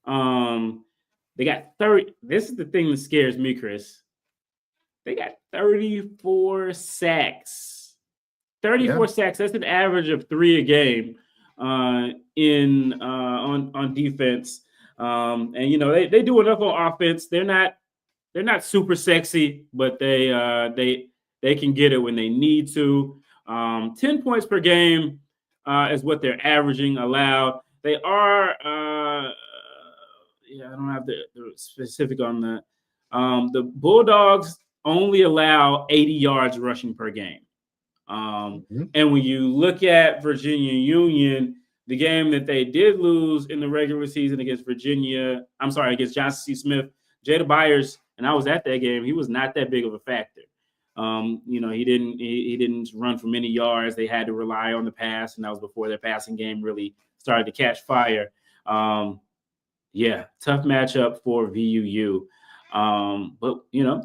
They got 30. This is the thing that scares me, Chris. They got 34 sacks. 34 sacks. That's an average of 3 a game on defense. And they do enough on offense. They're not super sexy, but they can get it when they need to. 10 points per game is what they're averaging allowed. They are I don't have the specific on that. The Bulldogs only allow 80 yards rushing per game. And when you look at Virginia Union, the game that they did lose in the regular season against against Johnson C. Smith, Jada Byers, and I was at that game, he was not that big of a factor. He didn't run for many yards. They had to rely on the pass, and that was before their passing game really started to catch fire. Tough matchup for VUU. But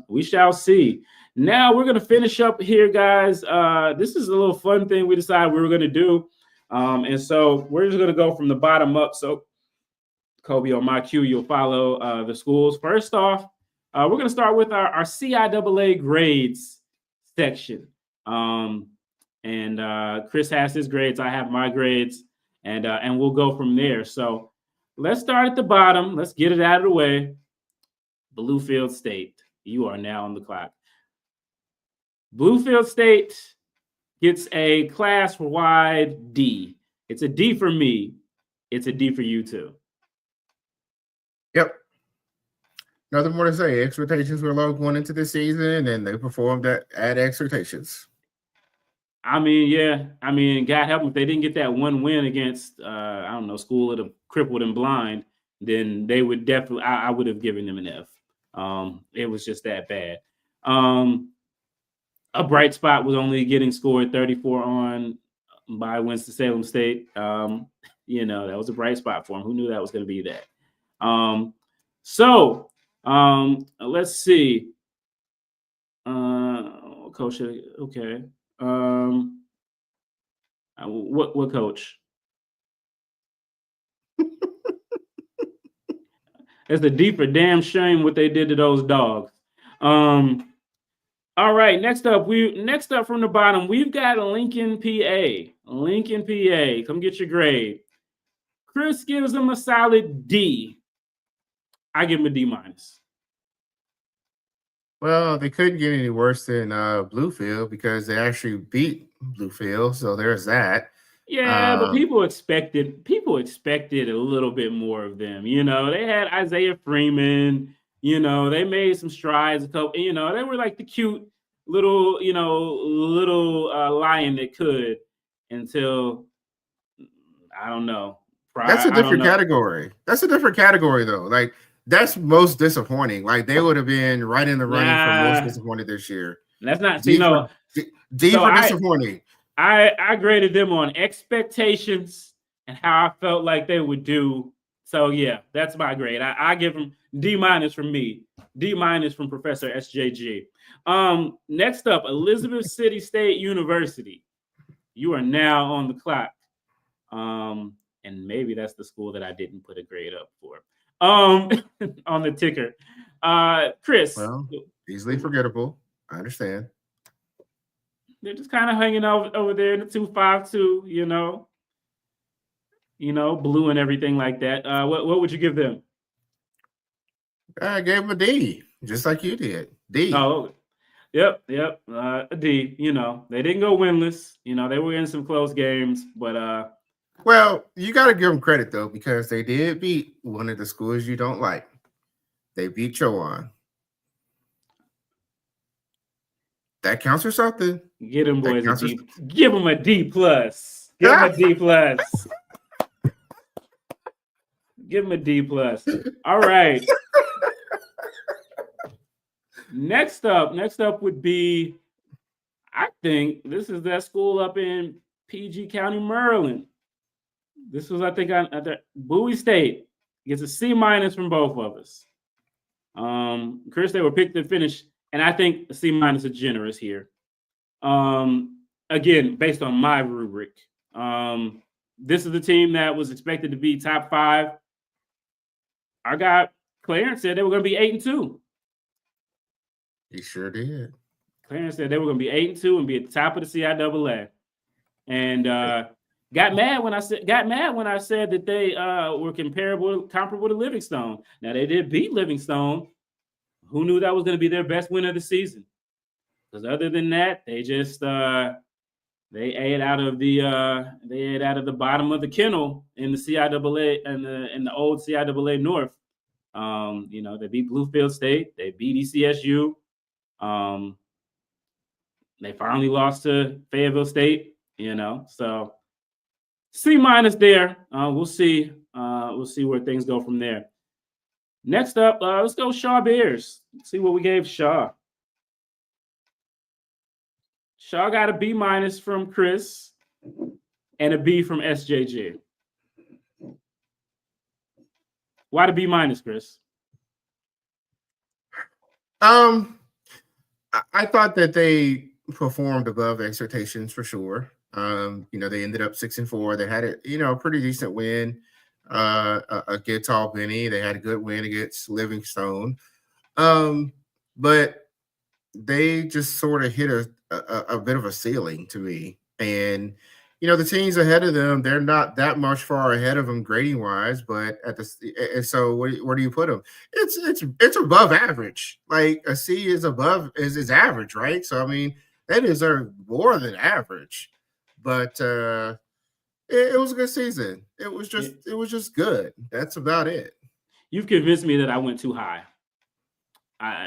we shall see. Now we're going to finish up here, guys. This is a little fun thing we decided we were going to do. And so we're just going to go from the bottom up. So, Kobe, on my cue, you'll follow the schools. First off, we're going to start with our CIAA grades section. And Chris has his grades. I have my grades. And we'll go from there. So let's start at the bottom. Let's get it out of the way. Bluefield State, you are now on the clock. Bluefield State gets a class-wide D. It's a D for me. It's a D for you too. Yep. Nothing more to say. Expectations were low going into the season, and they performed at expectations. God help them. If they didn't get that one win against, School of the Crippled and Blind, then they would definitely, I would have given them an F. It was just that bad. A bright spot was only getting scored 34 on by Winston-Salem State. That was a bright spot for him. Who knew that was going to be that? Let's see. Coach, okay. What coach? It's the D for damn shame what they did to those dogs. All right, next up from the bottom, we've got Lincoln, PA. Lincoln, PA. Come get your grade. Chris gives them a solid D. I give him a D minus. Well, they couldn't get any worse than Bluefield because they actually beat Bluefield, so there's that. Yeah, but people expected a little bit more of them. They had Isaiah Freeman. They made some strides. They were like the cute little lion that could until I don't know. That's a different category. That's a different category, though. Like that's most disappointing. Like they would have been right in the running for most disappointed this year. That's not D for disappointing. I graded them on expectations and how I felt like they would do. So yeah, that's my grade. I give them D minus from me. D minus from Professor SJG. Next up, Elizabeth City State University. You are now on the clock. And maybe that's the school that I didn't put a grade up for. On the ticker. Chris. Well, easily forgettable. I understand. They're just kind of hanging out over there in the 252, blue and everything like that. What would you give them? I gave them a D, just like you did. D. Oh, yep. A D. They didn't go winless. They were in some close games, but well, you got to give them credit though because they did beat one of the schools you don't like. They beat Chowan. That counts for something. Get them boys a counts D. Give them a D plus. Give them a D plus. Give them a D plus. All right. Next up would be, I think this is that school up in PG County, Maryland. This was, I think, at the Bowie State. Gets a C minus from both of us. Chris, they were picked to finish, and I think a C minus is generous here. Again, based on my rubric. This is the team that was expected to be top 5. Our guy Clarence said they were going to be 8-2. He sure did. Clarence said they were going to be 8-2 and be at the top of the CIAA, and got mad when I said that they were comparable to Livingstone. Now they did beat Livingstone. Who knew that was going to be their best win of the season? Because other than that, they just they ate out of the bottom of the kennel in the CIAA and in the old CIAA North. They beat Bluefield State. They beat ECSU. They finally lost to Fayetteville State. So C minus there. We'll see. We'll see where things go from there. Next up, let's go Shaw Bears. Let's see what we gave Shaw. Shaw got a B minus from Chris and a B from SJG. Why the B minus, Chris? I thought that they performed above expectations for sure. They ended up 6-4. They had a pretty decent win against Albany. They had a good win against Livingstone. But they just sort of hit a bit of a ceiling to me. And the teams ahead of them, they're not that much far ahead of them grading wise, but so where do you put them? It's above average. Like a C is average, right? So I mean, they deserve more than average. But it was a good season. It was just good. That's about it. You've convinced me that I went too high.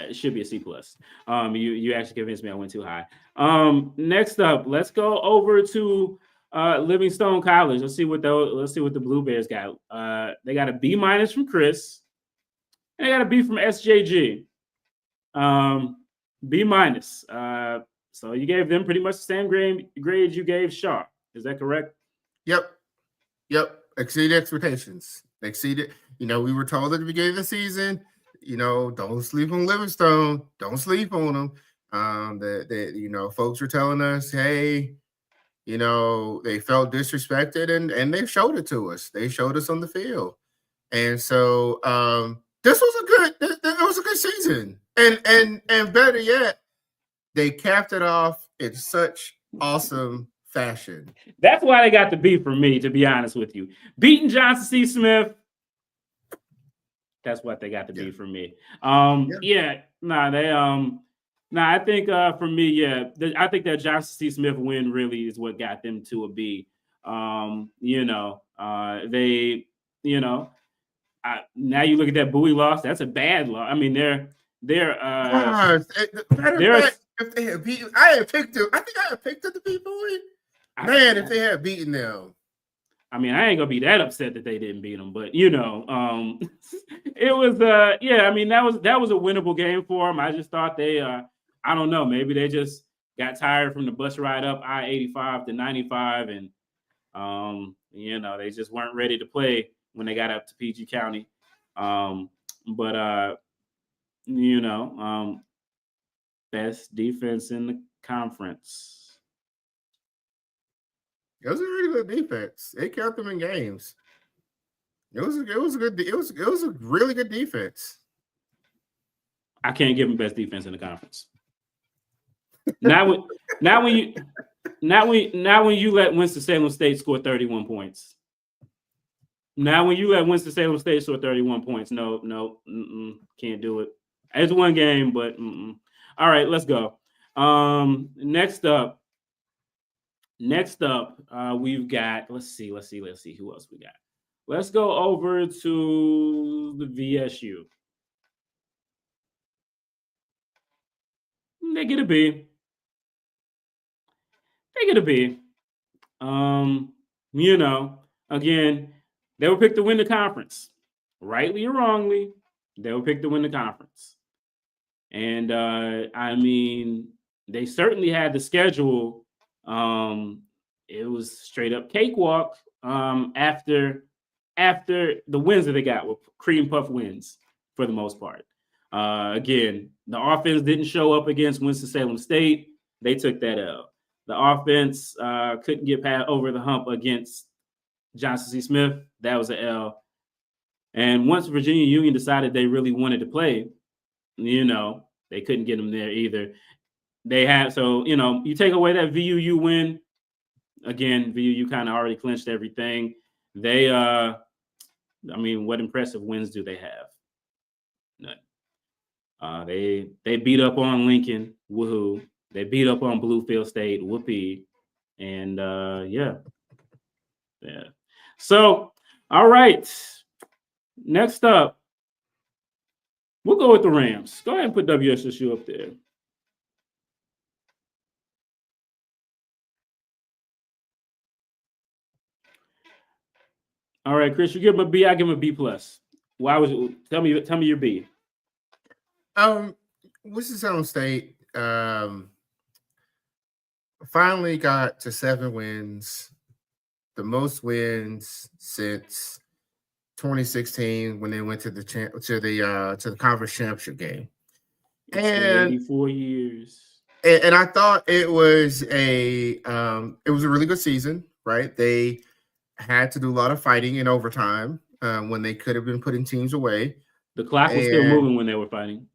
It should be a C plus. You actually convinced me I went too high. Next up, let's go over to Livingstone College. Let's see what the Blue Bears got. They got a B minus from Chris, and they got a B from SJG. B minus. So you gave them pretty much the same grade you gave Shaw. Is that correct? Yep. Exceeded expectations. Exceeded. We were told at the beginning of the season, don't sleep on Livingstone. Don't sleep on them. Folks were telling us, hey, they felt disrespected, and they showed it to us. They showed us on the field, and so this was a good season, and better yet, they capped it off in such awesome fashion. That's why they got the B for me, to be honest with you. Beating Johnson C. Smith. That's what they got to be for me. I think for me, I think that Johnson C. Smith win really is what got them to a B. Now you look at that Bowie loss. That's a bad loss. I mean, if they had beaten, I had picked them. I think I had picked them to beat Bowie. If they had beaten them. I mean, I ain't gonna be that upset that they didn't beat them, but it was I mean, that was a winnable game for them. I just thought they I don't know, maybe they just got tired from the bus ride up I-85 to 95, and they just weren't ready to play when they got up to PG County. Best defense in the conference. It was a really good defense. They kept them in games. It was a really good defense. I can't give them best defense in the conference. Now when you let Winston-Salem State score 31 points. Now when you let Winston-Salem State score 31 points, no, can't do it. It's one game, but all right, let's go. Next up, we've got, let's see who else we got. Let's go over to the VSU. They get a B. get a B. You know, again, they were picked to win the conference, rightly or wrongly. They were picked to win the conference, and I mean, they certainly had the schedule. It was straight up cakewalk. After the wins that they got were cream puff wins for the most part. Again, the offense didn't show up against Winston-Salem State. They took that L. The offense couldn't get past over the hump against Johnson C. Smith. That was an L. And once Virginia Union decided they really wanted to play, they couldn't get them there either. They had, so, you take away that VUU win. Again, VUU kind of already clinched everything. They, what impressive wins do they have? None. They beat up on Lincoln. Woohoo. They beat up on Bluefield State. Whoopee. And yeah. So, all right. Next up, we'll go with the Rams. Go ahead and put WSSU up there. All right, Chris, you give him a B. I give him a B plus. Why was it? Tell me your B. Winston-Salem State finally got to 7 wins, the most wins since 2016 when they went to the conference championship game. And 84 years. And I thought it was a really good season, right? They had to do a lot of fighting in overtime when they could have been putting teams away. The clock was still moving when they were fighting.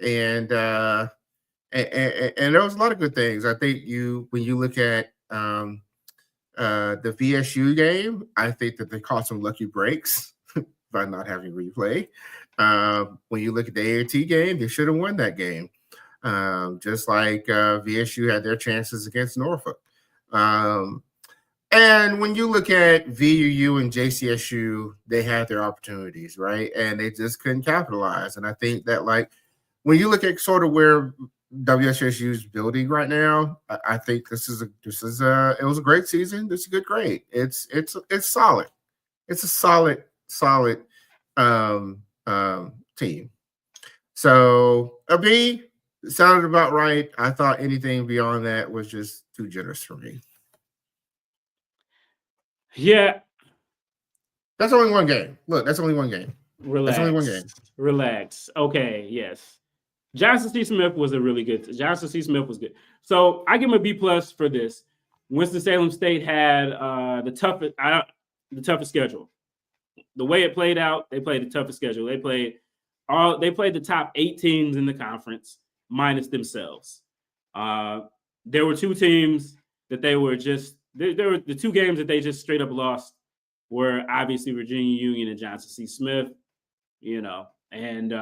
And there was a lot of good things. I think when you look at the VSU game, I think that they caught some lucky breaks by not having replay. When you look at the A&T game, they should have won that game. Just like VSU had their chances against Norfolk. And when you look at VUU and JCSU, they had their opportunities, right? And they just couldn't capitalize. And I think that, like, when you look at sort of where WSSU is building right now, I think it was a great season. This is a good grade. It's solid. It's a solid team. So a B sounded about right. I thought anything beyond that was just too generous for me. Yeah. That's only one game. Look, that's only one game. Relax. That's only one game. Relax. Okay, yes. Johnson C. Smith was Johnson C. Smith was good. So I give him a B plus for this. Winston-Salem State had the toughest schedule. The way it played out, they played the toughest schedule. They played the top 8 teams in the conference minus themselves. There were 2 teams that they were just there were the 2 games that they just straight up lost were obviously Virginia Union and Johnson C. Smith, they won the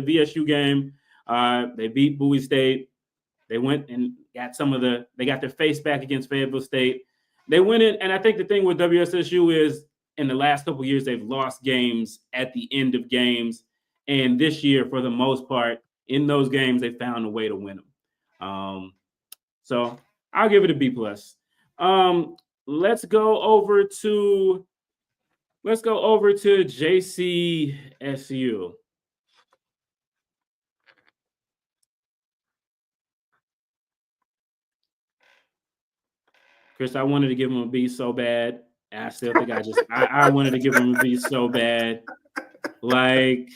VSU game. They beat Bowie State. They went and got they got their face back against Fayetteville State. They went in, and I think the thing with WSSU is in the last couple of years, they've lost games at the end of games. And this year, for the most part, in those games, they found a way to win them. So I'll give it a B plus. Let's go over to JCSU. Chris, I wanted to give him a B so bad. And I still think I wanted to give him a B so bad. Like,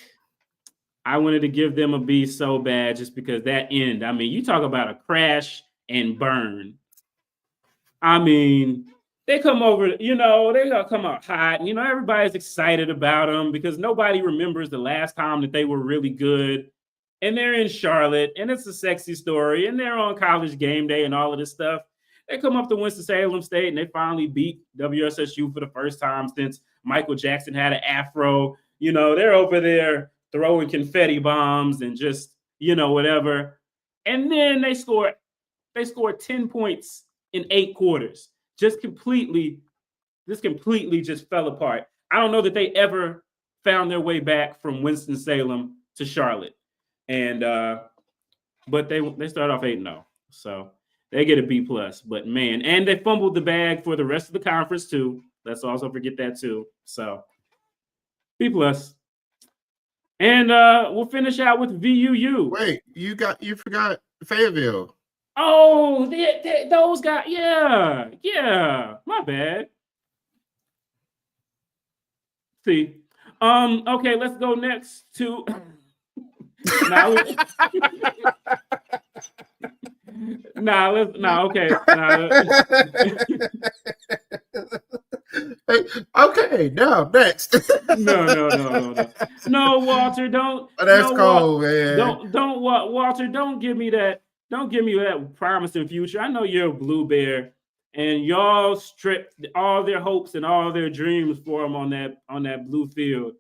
I wanted to give them a B so bad just because that end. I mean, you talk about a crash and burn. I mean, they come over, they gonna come out hot. Everybody's excited about them because nobody remembers the last time that they were really good. And they're in Charlotte, and it's a sexy story, and they're on College Game Day and all of this stuff. They come up to Winston-Salem State, and they finally beat WSSU for the first time since Michael Jackson had an afro. They're over there throwing confetti bombs and just, whatever. And then they scored 10 points in 8 quarters. Just completely just fell apart. I don't know that they ever found their way back from Winston-Salem to Charlotte. And but they started off 8-0. So They get a B+. But man, and they fumbled the bag for the rest of the conference too. Let's also forget that too. So B+. And we'll finish out with VUU. Wait, you forgot Fayetteville. Oh, those guys. Yeah. My bad. See. Okay, let's go next to Okay, now next. No, Walter, don't. That's cold, man. Don't, Walter, don't give me that. Don't give me that promising future. I know you're a Blue Bear, and y'all stripped all their hopes and all their dreams for them on that blue field.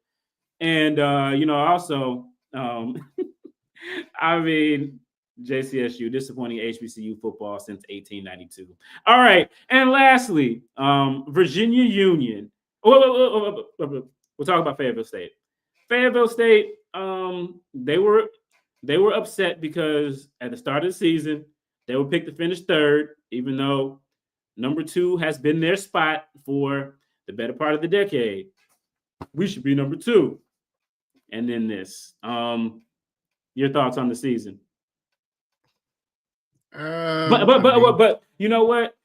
And also, I mean, JCSU, disappointing HBCU football since 1892. All right, and lastly, Virginia Union. We'll talk about Fayetteville State. Fayetteville State, they were upset because at the start of the season, they were picked to finish third, even though number 2 has been their spot for the better part of the decade. We should be number 2. And then this. Your thoughts on the season? But you know what?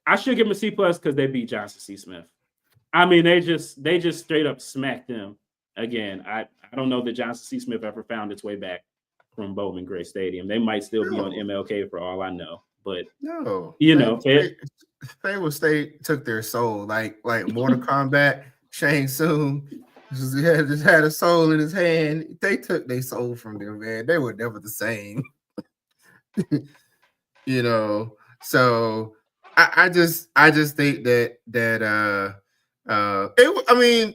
I should give them a C+ because they beat Johnson C. Smith. I mean, they just straight up smacked them again. I don't know that Johnson C. Smith ever found its way back from Bowman Gray Stadium. They might still be on MLK for all I know. But Fayetteville State took their soul, like Mortal Kombat. Shang Tsung just had a soul in his hand. They took their soul from them, man. They were never the same. So I just think that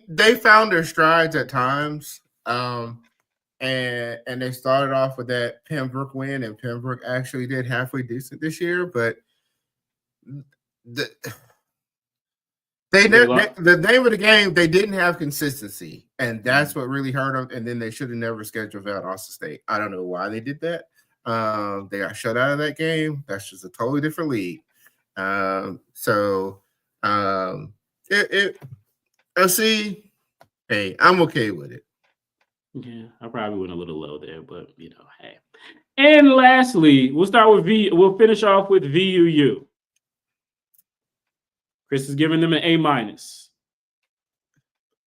they found their strides at times. And they started off with that Pembroke win, and Pembroke actually did halfway decent this year, but the name of the game, they didn't have consistency, and that's what really hurt them. And then they should have never scheduled Valdosta State. I don't know why they did that. They got shut out of that game. That's just a totally different league. Hey, I'm okay with it. Yeah, I probably went a little low there, but hey. And lastly, we'll finish off with VUU. Chris is giving them an A-.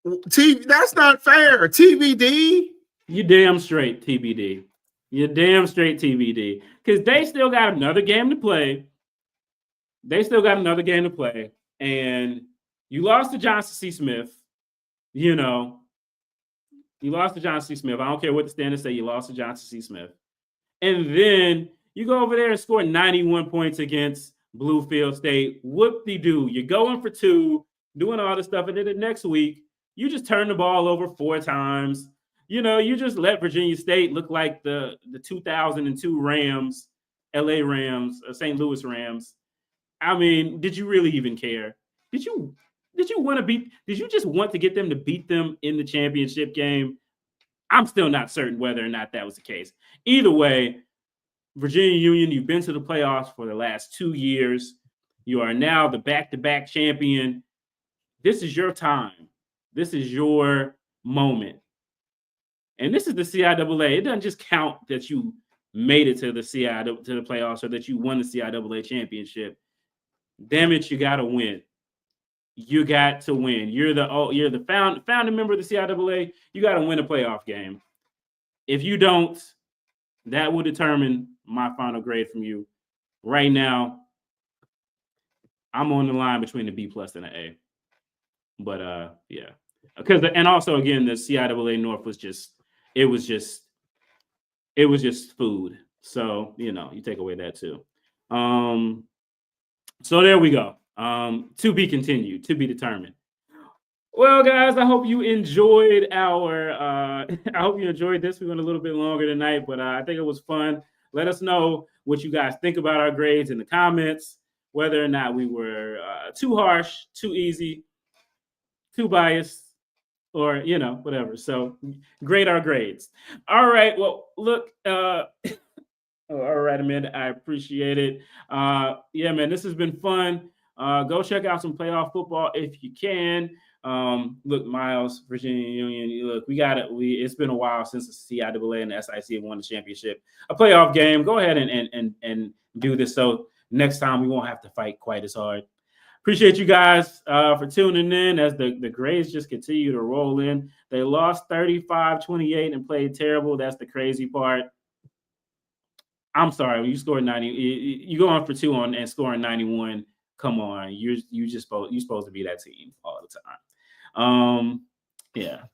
That's not fair. TBD. You damn straight TBD. You're damn straight TBD. Because they still got another game to play. And you lost to Johnson C. Smith. You lost to Johnson C. Smith. I don't care what the standards say. You lost to Johnson C. Smith. And then you go over there and score 91 points against Bluefield State. Whoop-de-doo. You're going for 2, doing all this stuff. And then the next week, you just turn the ball over 4 times. You just let Virginia State look like the 2002 Rams, LA Rams, or St. Louis Rams. I mean, did you really even care? Did you just want to get them to beat them in the championship game? I'm still not certain whether or not that was the case. Either way, Virginia Union, you've been to the playoffs for the last 2 years. You are now the back-to-back champion. This is your time. This is your moment. And this is the CIAA. It doesn't just count that you made it to the playoffs or that you won the CIAA championship. Damn it, you got to win. You got to win. You're the founding member of the CIAA. You got to win a playoff game. If you don't, that will determine my final grade from you. Right now, I'm on the line between the B+ and the A. But yeah, and also again, the CIAA North was just food. So you take away that too. So there we go. To be continued, to be determined. Well, guys, I hope you enjoyed this. We went a little bit longer tonight, but I think it was fun. Let us know what you guys think about our grades in the comments, whether or not we were too harsh, too easy, too biased, or whatever. So grade our grades. All right. Well, look, All right, Amanda. I appreciate it. Yeah, man, this has been fun. Go check out some playoff football if you can. Look, Miles, Virginia Union. Look, it's been a while since the CIAA and the SIC have won the championship. A playoff game. Go ahead and do this so next time we won't have to fight quite as hard. Appreciate you guys for tuning in as the grades just continue to roll in. They lost 35-28 and played terrible. That's the crazy part. I'm sorry, when you scored 90, you go on for 2 and scoring 91. Come on, you're supposed to be that team all the time. Yeah.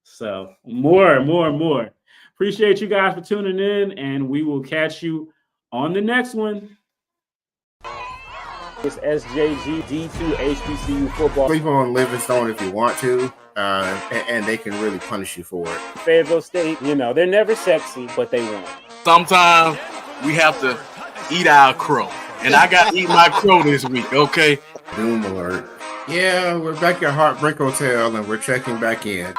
So more. Appreciate you guys for tuning in, and we will catch you on the next one. It's SJG D2 HBCU football. Sleep on Livingstone if you want to, and they can really punish you for it. Fayetteville State, they're never sexy, but they won. Sometimes we have to eat our crow. And I got to eat my crow this week, okay? Doom alert. Yeah, we're back at Heartbreak Hotel, and we're checking back in.